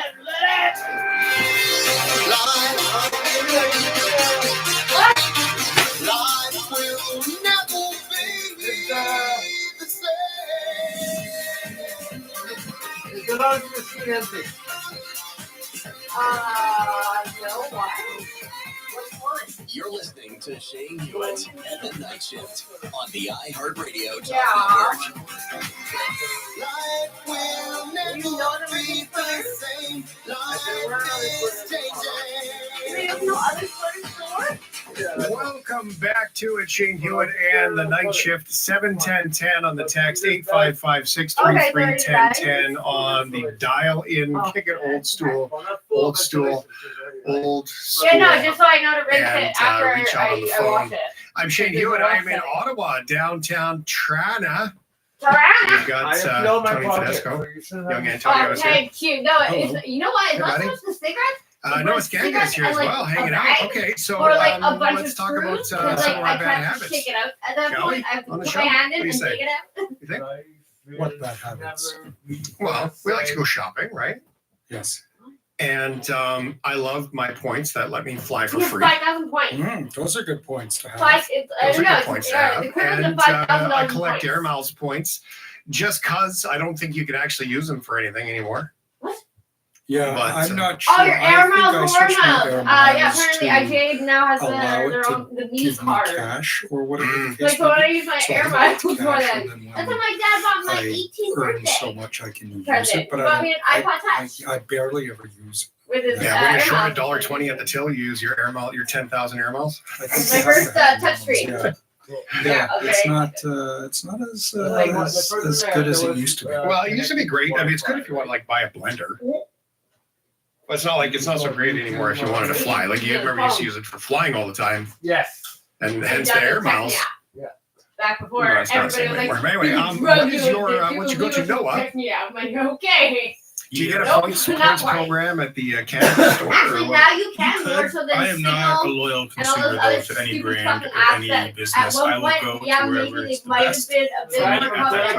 S2: No, why?
S7: You're listening to Shane Hewitt and the Night Shift on the iHeartRadio Talk Network.
S2: Life will never be the same. Life is changing. They have no other store?
S16: Welcome back to it, Shane Hewitt and the Night Shift. 71010 on the text, 855-633-1010 on the dial-in. Kick it, old stool.
S2: Yeah, no, just so I know to rinse it after
S16: reach out on the phone.
S2: I wash it.
S16: I'm Shane Hewitt. I'm in Ottawa, downtown Toronto. We've got Tony Tedesco, young Antonio is here.
S2: Okay, cute. No, it's, you know what? It's not
S16: buddy.
S2: just the cigarettes.
S16: No, it's Ganga is here as well, hanging out. Okay, so let's talk about some of our bad habits.
S2: Take it out. At that
S16: Shall
S2: point,
S16: we?
S2: I have to
S16: On the
S2: put
S16: show?
S2: my hand
S16: What
S2: in
S16: do you
S2: and
S16: say?
S2: take it out.
S16: You think?
S11: What bad habits?
S16: Well, we like to go shopping, right?
S11: Yes.
S16: And I love my points that let me fly for
S2: You have
S16: free.
S2: 5,000 points.
S11: Those are good points to have.
S16: Those are good points to have.
S2: The equivalent
S16: And
S2: of $5,000
S16: I collect
S2: points.
S16: Air Miles points just because I don't think you can actually use them for anything anymore.
S11: Yeah,
S16: But,
S11: I'm not sure.
S2: Oh, your Air
S11: I think
S2: Miles
S11: I
S2: or
S11: switched my
S2: Miles.
S11: Air
S2: Yeah,
S11: Miles
S2: apparently
S11: to
S2: IGA now has
S11: allow it
S2: their
S11: to
S2: own, the
S11: give
S2: news
S11: me
S2: card.
S11: cash or whatever the
S2: Like,
S11: case
S2: so when
S11: may
S2: I
S11: be.
S2: use my
S11: So I
S2: Air
S11: have
S2: Miles
S11: cash,
S2: before
S11: and
S2: then,
S11: then
S2: that's when my dad bought my
S11: I
S2: 18th
S11: earn
S2: birthday
S11: so much I can use
S2: present.
S11: it, but
S2: He bought me an iPod Touch
S11: I barely ever use it.
S2: with his
S16: Yeah, when you're
S2: Air
S16: short
S2: Miles.
S16: $1.20 at the till, you use your Air Miles, your 10,000 Air Miles.
S11: I think
S2: My
S11: they
S2: first
S11: have
S2: touchscreen.
S11: yeah.
S1: Yeah, it's not as good as it used to be.
S16: Well, it used to be great. I mean, it's good if you want to like buy a blender. But it's not so great anymore if you wanted to fly. Like you remember you used to use it for flying all the time.
S3: Yes.
S16: And hence the air miles.
S3: Yeah. Back before
S16: No, it's not the
S3: everybody
S16: same
S3: was like,
S16: anymore. Anyway, what is your what you go to Noah?
S3: check me out. I'm like, okay.
S16: Do you get a
S3: Nope,
S16: points
S3: not quite.
S16: program at the Canada store?
S3: Actually,
S16: or what?
S3: now you can more so than
S11: I am not a
S3: Signal
S11: loyal
S3: and all
S11: consumer
S3: those other
S11: though to any
S3: stupid
S11: brand
S3: fucking
S11: or
S3: apps
S11: any
S3: that
S11: business.
S3: at
S11: I
S3: one
S11: will
S3: point,
S11: go to
S3: yeah,
S11: wherever
S3: maybe
S11: it's
S3: it
S11: the
S3: might have
S11: best
S3: been a bit
S11: for me
S3: more
S11: at that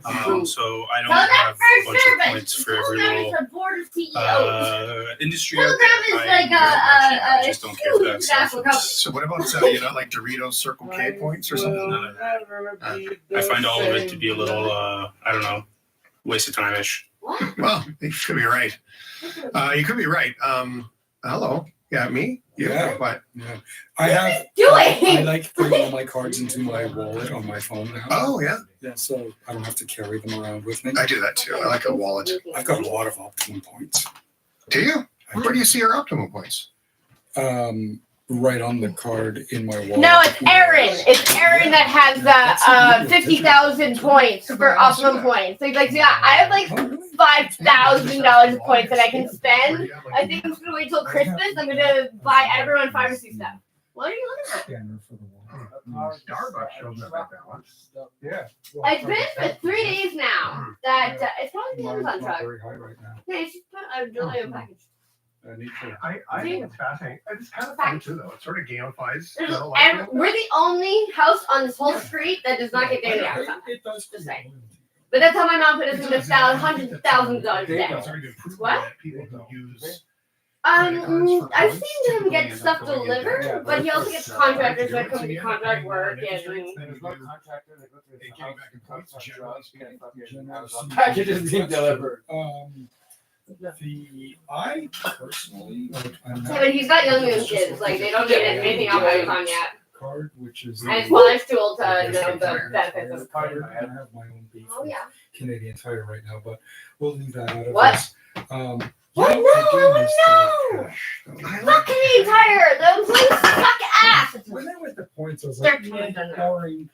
S3: controversial.
S11: so I don't
S3: Tell that
S11: have a
S3: first
S11: bunch of
S3: service.
S11: points for every
S3: Telegram
S11: little
S3: is the board of CEOs.
S11: industry.
S3: Telegram is like
S11: I just don't care for that
S3: huge
S11: stuff.
S3: national company.
S16: So what about you know like Doritos Circle K points or something?
S11: None of that. I find all of it to be a little I don't know, waste of time-ish.
S16: Well, you could be right. You could be right. Hello. Yeah, me? You?
S1: Yeah.
S16: What?
S1: Yeah. I like putting all my cards into my wallet on my phone now.
S16: Oh, yeah.
S1: Yeah, so I don't have to carry them around with me.
S16: I do that too. I like a wallet.
S1: I've got a lot of Optimum points.
S16: Do you? Where do you see your Optimum points?
S1: Right on the card in my wallet.
S3: No, it's Aaron. It's Aaron that has 50,000 points for Optimum points. So he's like, yeah, I have like $5,000 of points that I can spend. I think I'm just gonna wait till Christmas. I'm gonna buy everyone pharmacy stuff. What are you looking at?
S16: Starbucks shows up at that one.
S1: Yeah.
S3: It's been for 3 days now. That it's probably the
S1: Mine's
S3: Amazon
S1: not
S3: truck.
S1: very high right now.
S3: Okay, it's just put a delay package.
S1: I need to.
S16: I think it's fascinating. It's kind of fun too, though. It sort of gamifies.
S3: There's-
S16: You know, like,
S3: We're the only house on this whole street that does not get daily outside.
S1: It does.
S3: Just saying. But that's how my mom put us in the hundreds of thousands of dollars
S16: It's
S3: debt.
S16: already been proven
S3: What?
S16: that people who use
S3: I've seen him get stuff delivered, but he also gets contractors that come to contract work and.
S1: Packages being delivered. I personally, I'm
S3: Yeah, but he's got young kids. Like they don't get anything off Amazon yet.
S1: card, which is.
S3: And his mother's too old to know the benefits of
S1: I have my own beef
S3: Oh yeah.
S1: Canadian Tire right now, but we'll leave that out of
S3: What?
S1: this.
S3: What? No! Fuck Canadian Tire! The employees suck ass!
S1: When they went to points, I was
S3: They're
S1: like,
S3: good.
S1: boring.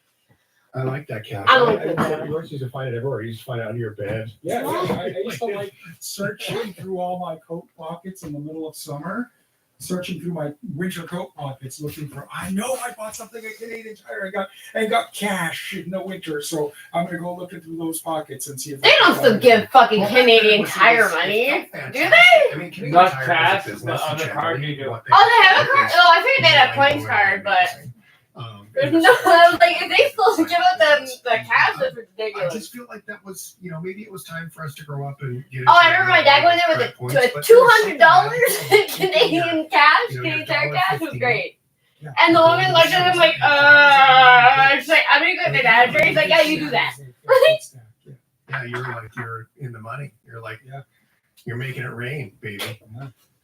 S16: I like that cat.
S3: I don't like that.
S16: You used to find it everywhere. You used to find it under your bed.
S1: Yeah, I used to like searching through all my coat pockets in the middle of summer, searching through my winter coat pockets, looking for. I know I bought something at Canadian Tire. I got cash in the winter, so I'm gonna go looking through those pockets and see if
S3: They don't still give fucking Canadian Tire money, do they? Not
S1: cash,
S3: but
S1: on the card you do.
S3: Oh, they have a card? Oh, I figured they had a points card, but there's no. I was like, if they still give out the cash, that's
S16: I
S3: ridiculous.
S16: just feel like that was, maybe it was time for us to grow up and get.
S3: Oh, I remember my dad going there with a $200 in Canadian cash, Canadian Tire cash. It was great. And the woman looked at him like, she's like, I'm gonna go to my manager. He's like, yeah, you do that.
S16: Yeah, you're in the money. You're like, you're making it rain, baby.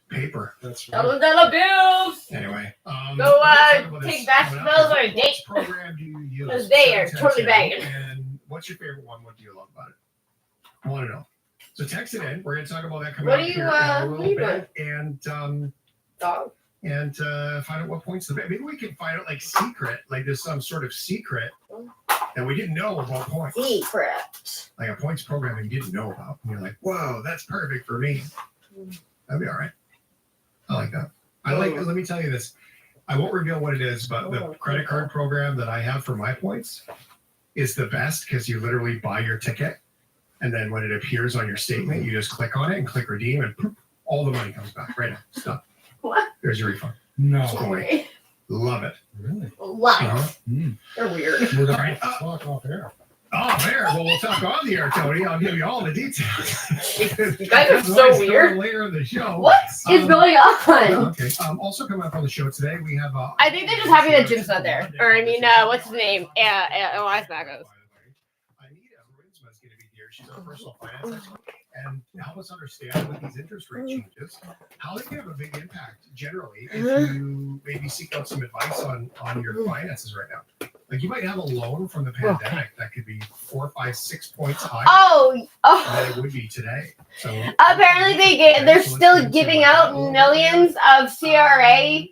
S16: Paper. That's
S3: $1 bills.
S16: Anyway,
S3: Go
S16: let's talk about
S3: take
S16: this
S3: back
S16: coming up.
S3: bills on a date.
S16: What program do you use?
S3: Because they are
S16: 10,
S3: totally
S16: 10,
S3: banging.
S16: And what's your favorite one? What do you love about it? I want to know. So text it in. We're going to talk about that coming
S3: What
S16: up
S3: are you,
S16: here in a
S3: what
S16: little
S3: are you
S16: bit. And
S3: Dog.
S16: and find out what points the maybe we can find out like secret, like there's some sort of secret that we didn't know about points.
S3: Secret.
S16: Like a points program that you didn't know about. And you're like, whoa, that's perfect for me. That'd be all right. I like that. Let me tell you this. I won't reveal what it is, but the credit card program that I have for my points is the best because you literally buy your ticket. And then when it appears on your statement, you just click on it and click redeem and poof, all the money comes back right now. Stop.
S3: What?
S16: There's your refund.
S1: No.
S3: Great.
S16: Love it.
S1: Really?
S3: Love
S16: Uh-huh.
S3: it. They're weird.
S1: We're gonna talk off air.
S16: Oh, there. Well, we'll talk on the air, Tony. I'll give you all the details.
S3: You guys are so
S16: Nice
S3: weird.
S16: third layer of the show.
S3: What is going on?
S16: Okay. Also coming up on the show today, we have.
S3: I think they're just happy that Jim's not there. Or I mean, what's his name? Elias Magos.
S16: Charisma is going to be here. She's our personal finance expert and help us understand with these interest rate changes, how they can have a big impact generally if you maybe seek out some advice on your finances right now. Like you might have a loan from the pandemic that could be 4, 5, 6 points higher than it would be today. So
S3: Apparently they're still giving out millions of CRA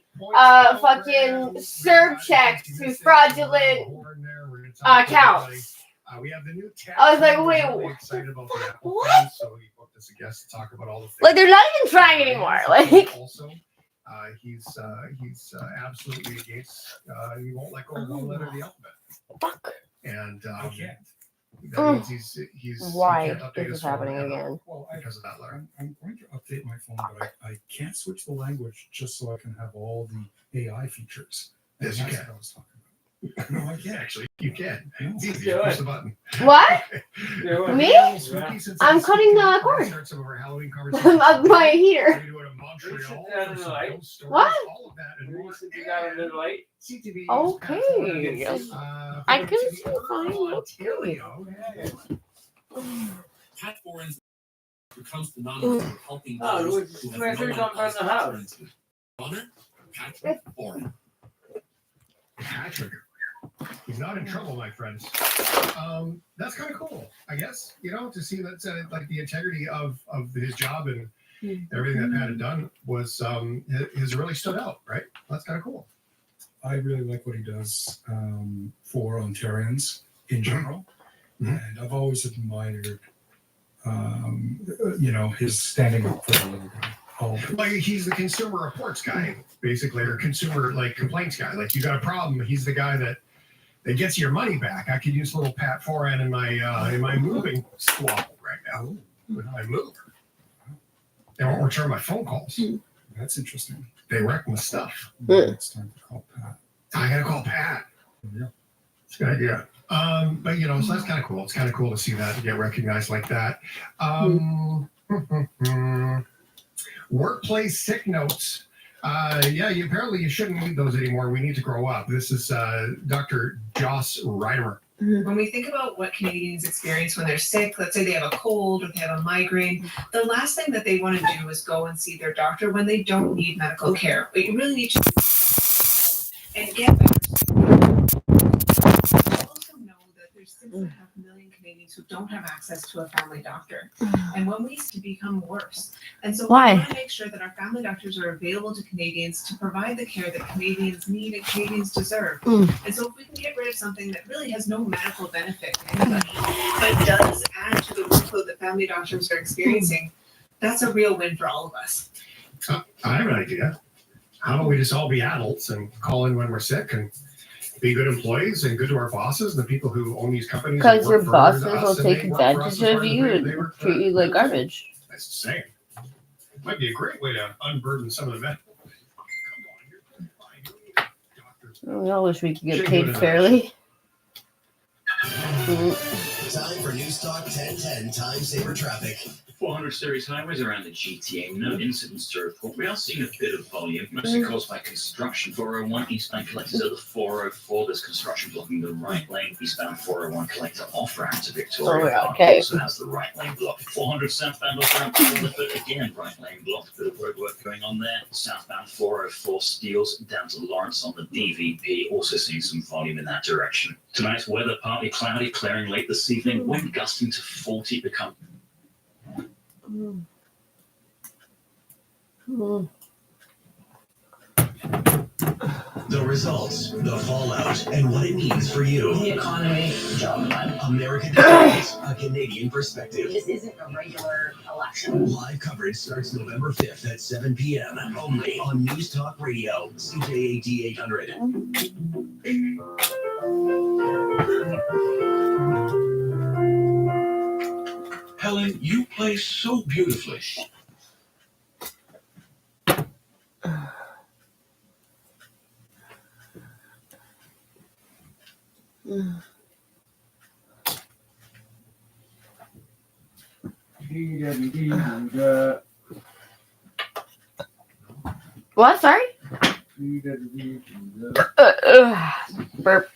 S3: fucking serve checks to fraudulent accounts.
S16: We have the new tab.
S3: I was like, wait,
S16: I'm really excited about the Apple
S3: what?
S16: Pen, so he booked us a guest to talk about all the things.
S3: Like they're not even trying anymore. Like
S16: Also, he's absolutely against. He won't let go of one letter of the alphabet.
S3: Fuck.
S16: And
S1: I can't.
S16: that means he's
S3: Why
S16: he can't update
S3: is
S16: his
S3: this
S16: phone
S3: happening
S16: now
S3: again?
S1: Well,
S16: because of that letter.
S1: I'm going to update my phone, but I can't switch the language just so I can have all the AI features.
S16: Yes, you
S1: That's
S16: can.
S1: what I was talking about. No, I can't.
S16: Actually, you can. It's easy.
S1: Do
S16: Push
S1: it.
S16: the button.
S3: What? Me? I'm cutting the cord
S16: Start some of our Halloween
S3: of
S16: conversations.
S3: my heater.
S16: We do it in Montreal.
S3: What?
S16: All of that and more. CTV.
S3: Okay. I can see fine.
S16: Ontario.
S4: Pat Foran's becomes synonymous with helping those who have no one else to turn to. Honor, Patrick Foran.
S16: Patrick. He's not in trouble, my friends. That's kind of cool, I guess. You know, to see that like the integrity of his job and everything that Pat had done was has really stood out, right? That's kind of cool.
S1: I really like what he does for Ontarians in general, and I've always admired, his standing up for the little guy.
S16: Like he's the consumer reports guy, basically, or consumer complaints guy. Like you got a problem, he's the guy that gets your money back. I could use a little Pat Foran in my moving squabble right now with my mover. They won't return my phone calls.
S1: That's interesting.
S16: They wreck my stuff.
S1: It's time to call Pat.
S16: I gotta call Pat.
S1: Yeah.
S16: It's a good idea. But so that's kind of cool. It's kind of cool to see that to get recognized like that. Workplace sick notes. Apparently you shouldn't need those anymore. We need to grow up. This is Dr. Joss Reimer.
S14: When we think about what Canadians experience when they're sick, let's say they have a cold or they have a migraine, the last thing that they want to do is go and see their doctor when they don't need medical care. But you really need to and get better. Also know that there's 6.5 million Canadians who don't have access to a family doctor. And when we used to become worse. And so
S3: Why?
S14: we want to make sure that our family doctors are available to Canadians to provide the care that Canadians need and Canadians deserve. And so if we can get rid of something that really has no medical benefit to anybody, but does add to the workload that family doctors are experiencing, that's a real win for all of us.
S16: I have an idea. How about we just all be adults and call in when we're sick and be good employees and good to our bosses, the people who own these companies.
S3: Because your bosses will take advantage of you and treat you like garbage.
S16: That's the same. Might be a great way to unburden some of the men.
S3: I wish we could get paid fairly.
S19: Time for News Talk 1010 Time Saver Traffic.
S26: 400 series highways around the GTA, no incidents to report. We are seeing a bit of volume, mostly caused by construction. 401 eastbound collectors at the 404. There's construction blocking the right lane. Eastbound 401 collector off ramp to Victoria Park also has the right lane blocked. 400 southbound off ramp to Lifford, again right lane blocked. Bit of roadwork going on there. Southbound 404 Steeles down to Lawrence on the DVP, also seeing some volume in that direction. Tonight's weather partly cloudy, clearing late this evening. Wind gusting to 40 become.
S19: The results, the fallout, and what it means for you.
S9: The economy, job hunt.
S19: American Debate, a Canadian perspective.
S9: This isn't a regular election.
S19: Live coverage starts November 5th at 7 p.m. only on News Talk Radio, CJAD 800. Helen, you play so beautifully.
S3: What? Sorry? Burp.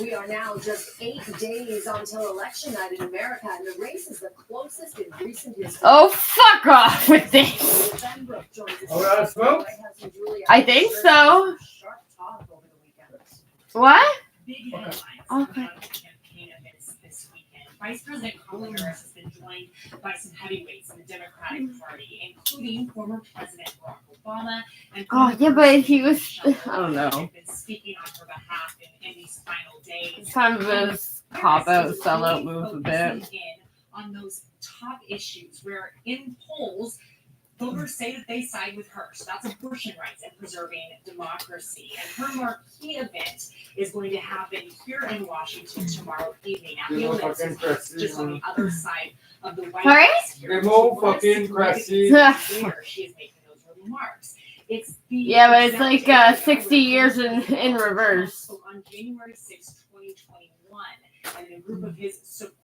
S20: We are now just 8 days until election night in America, and the race is the closest in recent history.
S3: Oh, fuck off with this. I think so. What? Okay.
S12: Vice President Kamala Harris has been joined by some heavyweights in the Democratic Party, including former President Barack Obama and
S3: Oh yeah, but he was. I don't know.
S12: have been speaking on her behalf in these final days.
S3: It's kind of a cop out, sellout move a bit.
S12: Focusing in on those top issues where in polls voters say that they side with her. So that's abortion rights and preserving democracy. And her marquee event is going to happen here in Washington tomorrow evening. Now, the event is just on the other side of the White
S3: Sorry?
S12: House. Here.
S1: Remove fucking Cressy.
S12: There she is making those remarks. It's the
S3: Yeah, but it's like 60 years in reverse.
S12: So on January 6, 2021, and a group of his supporters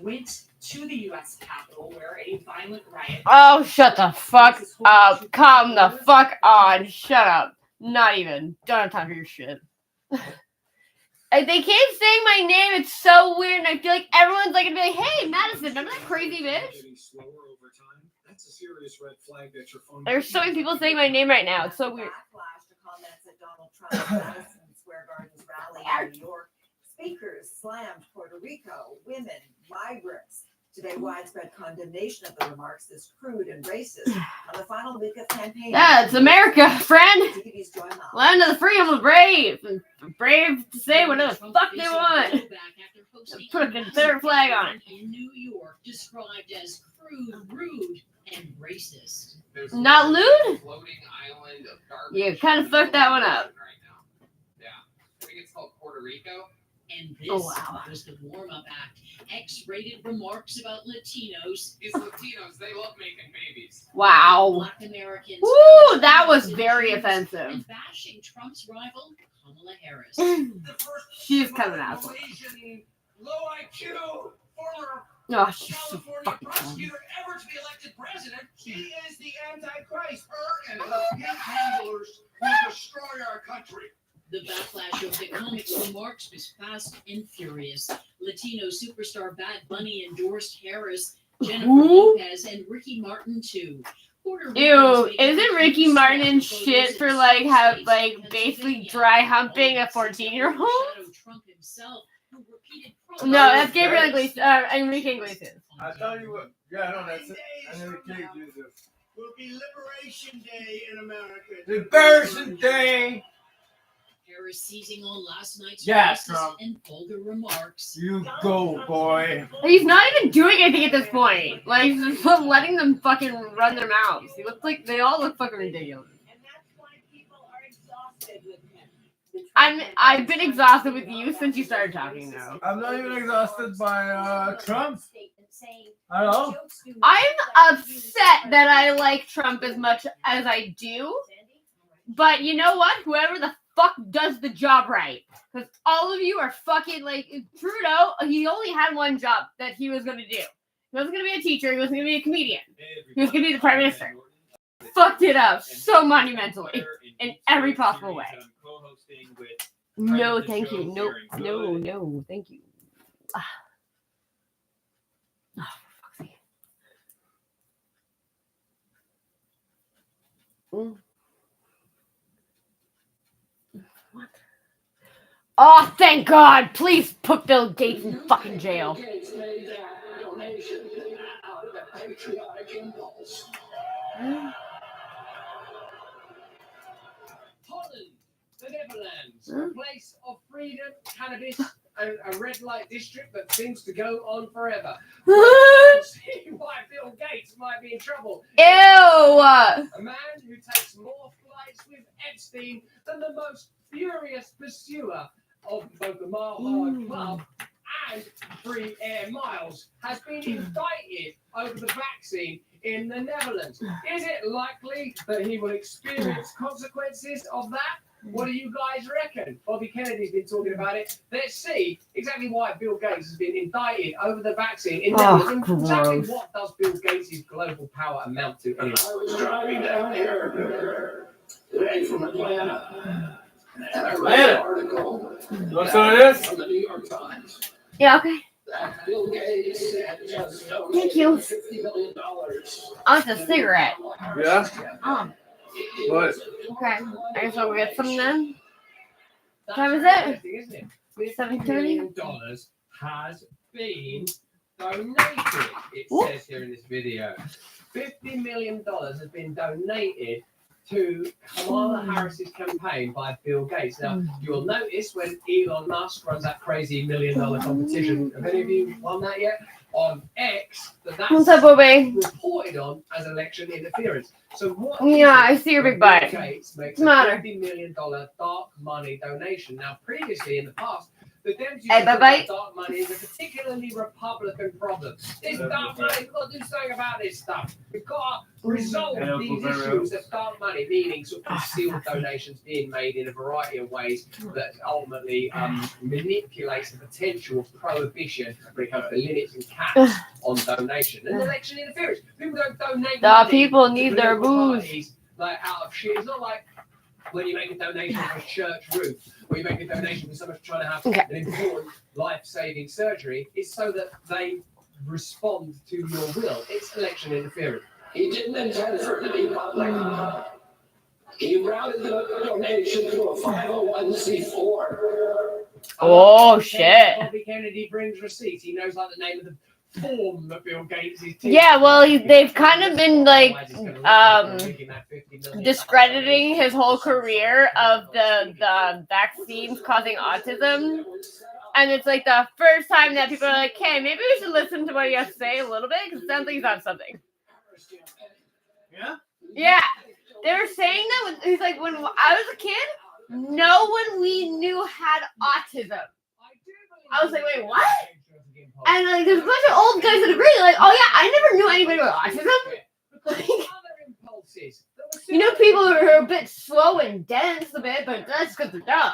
S12: went to the U.S. Capitol where a violent riot.
S3: Oh, shut the fuck up. Calm the fuck on. Shut up. Not even. Don't have time for your shit. And they keep saying my name. It's so weird. And I feel like everyone's like, gonna be like, hey, Madison, remember that crazy bitch?
S15: That's a serious red flag that your phone.
S3: There's so many people saying my name right now. It's so weird.
S17: Backlash to comments at Donald Trump's Madison Square Garden's rally in New York. Speakers slammed Puerto Rico, women, migrants. Today, widespread condemnation of the remarks is crude and racist. On the final week of campaigning,
S3: Yeah, it's America, friend.
S17: TV's Joy Miles.
S3: Land of the free and the brave. And brave to say whatever the fuck they want. Put a Confederate flag on it.
S18: In New York, described as crude, rude, and racist.
S3: Not lewd?
S22: Floating island of garbage.
S3: You kind of fucked that one up.
S22: Yeah. I think it's called Puerto Rico.
S18: And this
S3: Oh, wow.
S18: was the warm-up act. X-rated remarks about Latinos.
S22: These Latinos, they love making babies.
S3: Wow.
S18: Black Americans.
S3: Woo, that was very offensive.
S18: And bashing Trump's rival, Kamala Harris.
S3: She's kind of an asshole.
S15: Low IQ, former
S3: Oh, she's so
S15: California
S3: fucking funny.
S15: prosecutor ever to be elected president. She is the Antichrist. Her and her pimp handlers will destroy our country.
S18: The backlash of the comics remarks was fast and furious. Latino superstar Bad Bunny endorsed Harris, Jennifer
S3: Who?
S18: Lopez, and Ricky Martin too. Puerto
S3: Ew,
S18: Ricans made
S3: isn't Ricky Martin in shit for like basically dry humping a 14-year-old?
S18: Shadow Trump himself, who repeated
S3: No, that's Gabriel Iglesias, Enrique Iglesias.
S23: I tell you what. Yeah, no, that's it. I never can't do this.
S15: Will be Liberation Day in America.
S23: Liberation Day.
S18: Harris seizing on last night's
S23: Yeah,
S18: racist
S23: Trump.
S18: and vulgar remarks.
S23: You go, boy.
S3: He's not even doing anything at this point. Like, he's just letting them fucking run their mouths. He looks like they all look fucking ridiculous. I've been exhausted with you since you started talking now.
S23: I'm not even exhausted by Trump. I don't know.
S3: I'm upset that I like Trump as much as I do. But you know what? Whoever the fuck does the job right. Because all of you are fucking like Trudeau, he only had one job that he was gonna do. He wasn't gonna be a teacher, he wasn't gonna be a comedian. He was gonna be the prime minister. Fucked it up so monumentally in every possible way. No, thank you. No, thank you. Ah. Oh, for fuck's sake. What? Oh, thank God! Please put Bill Gates in fucking jail.
S15: Holland, the Netherlands, a place of freedom, cannabis, and a red light district that seems to go on forever. See why Bill Gates might be in trouble.
S3: Ew!
S15: A man who takes more flights with Epstein than the most furious pursuer of both the Mile High Club and Free Air Miles has been indicted over the vaccine in the Netherlands. Is it likely that he will experience consequences of that? What do you guys reckon? Bobby Kennedy's been talking about it. Let's see exactly why Bill Gates has been indicted over the vaccine in the Netherlands. Exactly what does Bill Gates' global power amount to? Anyway. I was driving down here today from Atlanta. And I read an article from the New York Times.
S3: Yeah, okay.
S15: That Bill Gates had just
S3: Thank you.
S15: $50 million.
S3: Oh, it's a cigarette.
S23: Yeah?
S3: Oh.
S23: What?
S3: Okay. I guess I'll get some then. What time is it? 7:30.
S15: $50 million has been donated. It says here in this video. $50 million has been donated to Kamala Harris's campaign by Bill Gates. Now, you'll notice when Elon Musk runs that crazy $1 million competition, have any of you won that yet? On X,
S3: What's up, Bobby?
S15: reported on as election interference. So what?
S3: Yeah, I see your big butt.
S15: Bill Gates makes
S3: What's the matter?
S15: a $50 million dark money donation. Now, previously in the past, the Dems used
S3: Hey,
S15: to think
S3: bye-bye.
S15: that dark money is a particularly Republican problem. This dark money, we've got to do something about this stuff. We've got to resolve these issues of dark money, meaning sort of concealed donations being made in a variety of ways that ultimately manipulates the potential of prohibition when it comes to limits and caps on donation. And election interference. People don't donate.
S3: The
S15: money
S3: people
S15: to
S3: need their
S15: political
S3: booze.
S15: parties, like out of shit. It's not like when you make a donation for a church roof, or you make a donation for someone trying to have an important life-saving surgery, it's so that they respond to your will. It's election interference.
S2: He didn't intend for it to be public. He routed the donation to a 501c4.
S3: Oh, shit.
S15: Bobby Kennedy brings receipts. He knows like the name of the form that Bill Gates is.
S3: Yeah, well, they've kind of been like discrediting his whole career of the vaccines causing autism. And it's like the first time that people are like, hey, maybe we should listen to what he has to say a little bit because it sounds like he's on something.
S23: Yeah?
S3: Yeah. They were saying that he's like, when I was a kid, no one we knew had autism. I was like, wait, what? And like, there's a bunch of old guys that agree, like, oh yeah, I never knew anybody with autism. Like, you know, people who are a bit slow and dense a bit, but that's because they're dumb.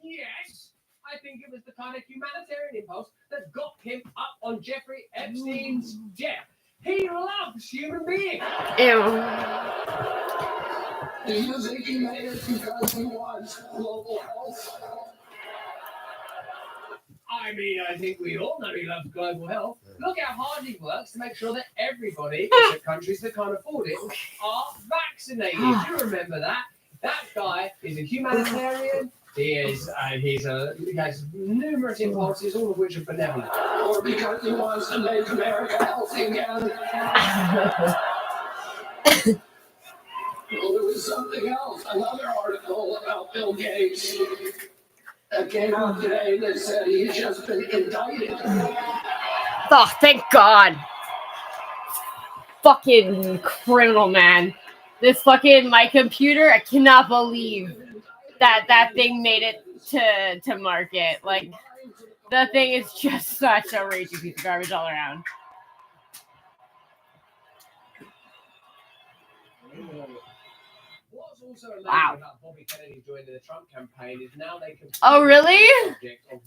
S15: Yes, I think it was the kind of humanitarian impulse that got him up on Jeffrey Epstein's jet. He loves human beings.
S3: Ew.
S2: Do you think he made it because he wants global health?
S15: I mean, I think we all know he loves global health. Look how hard he works to make sure that everybody in the countries that can't afford it are vaccinated. You remember that? That guy is a humanitarian. He has numerous impulses, all of which are benevolent.
S2: Or because he wants to make America healthy again. Well, there was something else, another article about Bill Gates that came out today that said he's just been indicted.
S3: Oh, thank God. Fucking criminal, man. This fucking, my computer, I cannot believe that thing made it to market. Like, the thing is just such a raging piece of garbage all around.
S15: What's also amazing
S3: Wow.
S15: about Bobby Kennedy joining the Trump campaign is now they can.
S3: Oh, really?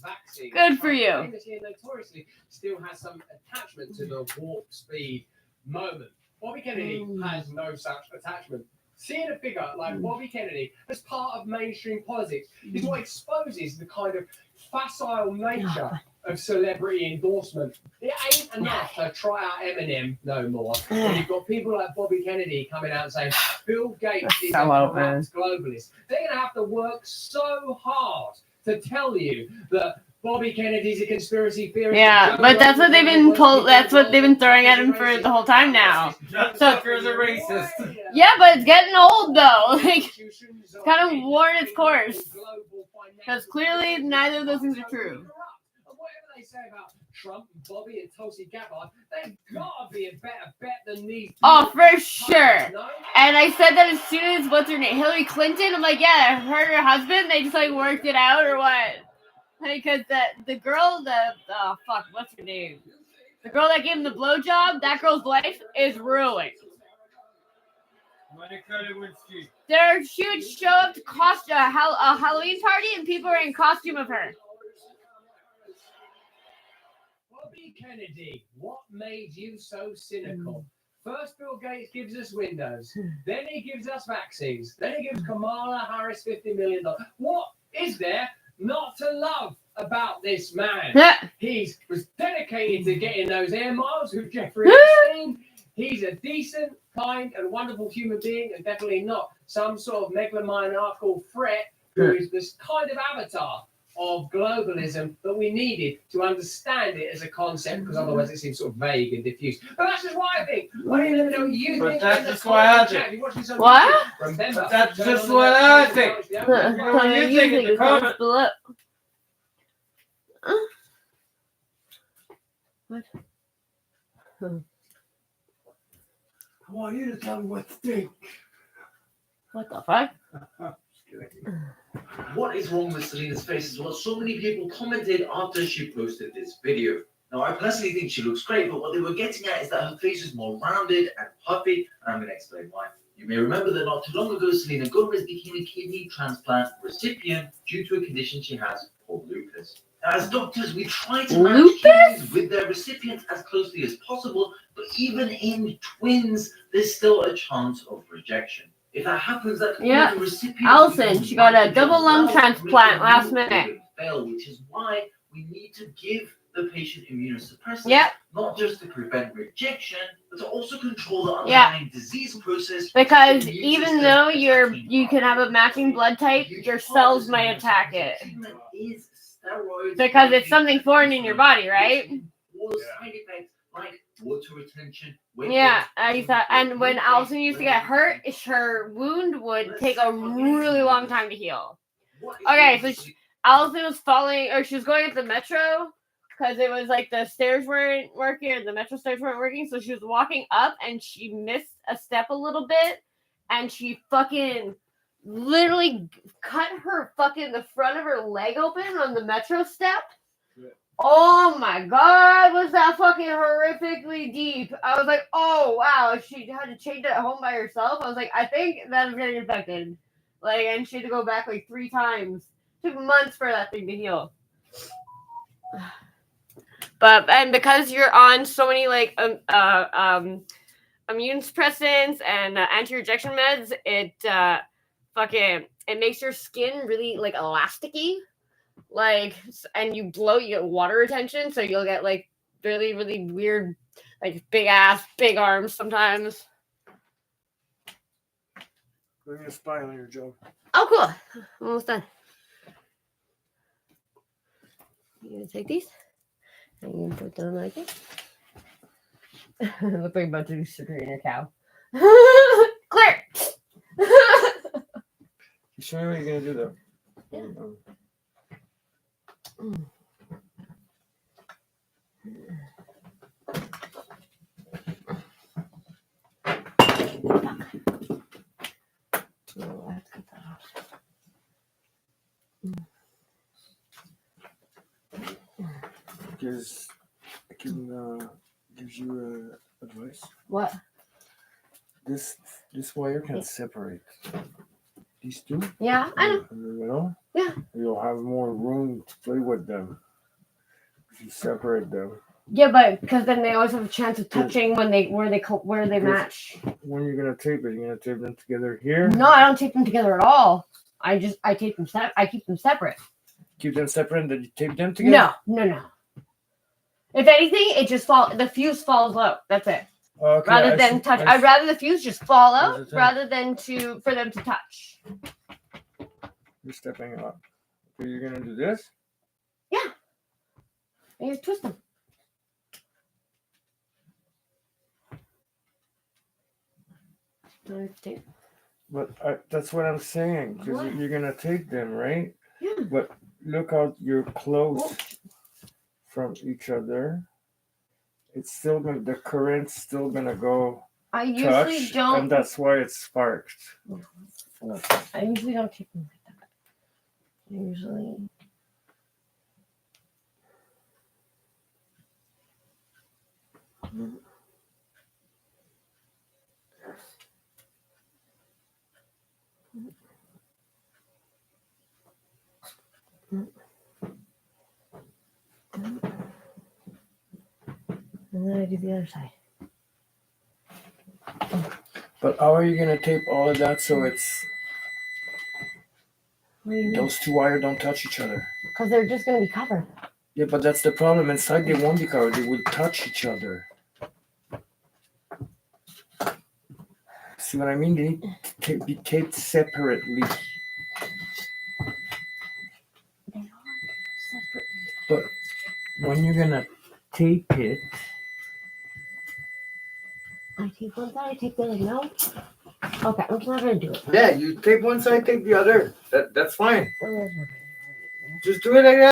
S15: Vaccines.
S3: Good for you.
S15: Famously and notoriously still has some attachment to the warp speed moment. Bobby Kennedy has no such attachment. Seeing a figure like Bobby Kennedy as part of mainstream politics is what exposes the kind of facile nature of celebrity endorsement. It ain't enough to try out Eminem no more. When you've got people like Bobby Kennedy coming out and saying Bill Gates is a corrupt globalist. They're going to have to work so hard to tell you that Bobby Kennedy's a conspiracy theorist.
S3: Yeah, but that's what they've been told. That's what they've been throwing at him for the whole time now. So
S23: Tucker's a racist.
S3: yeah, but it's getting old though. Like, it's kind of worn its course. Because clearly neither of those things are true.
S15: Whatever they say about Trump and Bobby and Tulsi Gabbard, they've got to be a better bet than these.
S3: Oh, for sure. And I said that as soon as what's her name, Hillary Clinton. I'm like, yeah, her and her husband. They just like worked it out or what? Because the girl, oh fuck, what's her name? The girl that gave him the blowjob, that girl's life is ruined. She would show up to a Halloween party and people are in costume of her.
S15: Bobby Kennedy, what made you so cynical? First, Bill Gates gives us Windows. Then he gives us vaccines. Then he gives Kamala Harris $50 million. What is there not to love about this man? He was dedicated to getting those air miles with Jeffrey Epstein. He's a decent, kind, and wonderful human being, and definitely not some sort of megalomaniacal threat who is this kind of avatar of globalism that we needed to understand it as a concept, because otherwise it seems sort of vague and diffuse. But that's just what I think. I mean, let me know what you
S23: But
S15: think.
S23: that's
S15: in the
S23: just what I
S15: comment
S23: think.
S15: chat. If you're watching this on
S3: What?
S15: YouTube, remember,
S23: But that's
S15: go
S23: just
S15: on the
S23: what
S15: next
S23: I
S15: page,
S23: think.
S15: guys, yeah?
S23: What do you think in the comments?
S3: What?
S23: I want you to tell me what to think.
S3: What the fuck?
S5: What is wrong with Selena's face is what so many people commented after she posted this video. Now, I personally think she looks great, but what they were getting at is that her face is more rounded and puffy, and I'm going to explain why. You may remember that not too long ago, Selena Gomez became a kidney transplant recipient due to a condition she has called lupus. As doctors, we try to match kidneys with their recipients as closely as possible, but even in twins, there's still a chance of rejection. If that happens, that could
S3: Yeah.
S5: make the recipient
S3: Allison, she got a double lung transplant last minute.
S5: fail, which is why we need to give the patient immunosuppressants,
S3: Yep.
S5: not just to prevent rejection, but to also control the
S3: Yeah.
S5: underlying disease process.
S3: Because
S5: The immune
S3: even
S5: system
S3: though you can have a matching blood type, your cells might attack it.
S5: is steroids
S3: Because it's something foreign in your body, right?
S5: cause side effects like water retention. weight
S3: Yeah,
S5: gain,
S3: I thought, and when Allison used to get hurt, her wound would take a really long time to heal. Okay, so Allison was falling, or she was going at the metro because it was like the stairs weren't working, or the metro stairs weren't working. So she was walking up and she missed a step a little bit, and she fucking literally cut her fucking the front of her leg open on the metro step. Oh my god, was that fucking horrifically deep? I was like, oh wow, she had to change it at home by herself. I was like, I think that is getting infected. Like, and she had to go back like 3 times. Took months for that thing to heal. But and because you're on so many like immune suppressants and anti-rejection meds, it it makes your skin really like elasticy. Like, and you get water retention, so you'll get like really, really weird, like big ass, big arms sometimes.
S23: Bring a spine on your joke.
S3: Oh, cool. I'm almost done. You're gonna take these, and you can put them like this. Look like I'm about to do surgery in your cow. Clear.
S23: You show me what you're gonna do though.
S3: Yeah.
S23: Gives you advice.
S3: What?
S23: This wire can separate these two.
S3: Yeah, I know.
S23: You know.
S3: Yeah.
S23: You'll have more room to play with them if you separate them.
S3: Yeah, but because then they always have a chance of touching when where they match.
S23: When you're gonna tape it, you're gonna tape them together here.
S3: No, I don't tape them together at all. I tape them I keep them separate.
S23: Keep them separate, and then you tape them together.
S3: No. If anything, it just the fuse falls out. That's it.
S23: Okay,
S3: Rather than touch, I'd rather the fuse just fall out rather than for them to touch.
S23: You're stepping up. So you're gonna do this.
S3: Yeah. And you twist them.
S23: But that's what I'm saying, because you're gonna take them, right?
S3: Yeah.
S23: But look how you're close from each other. It's still the current's still gonna go.
S3: I usually don't.
S23: And that's why it sparked.
S3: I usually don't take them like that. Usually. And then I do the other side.
S23: But how are you gonna tape all of that so it's those two wires don't touch each other?
S3: Because they're just gonna be covered.
S23: Yeah, but that's the problem. Inside they won't be covered. They will touch each other. See what I mean? They need to be taped separately. But when you're gonna tape it,
S3: I take one side, I take the other. No. Okay, I'm not gonna do it.
S23: yeah, you tape one side, tape the other. That's fine. Just do it like that.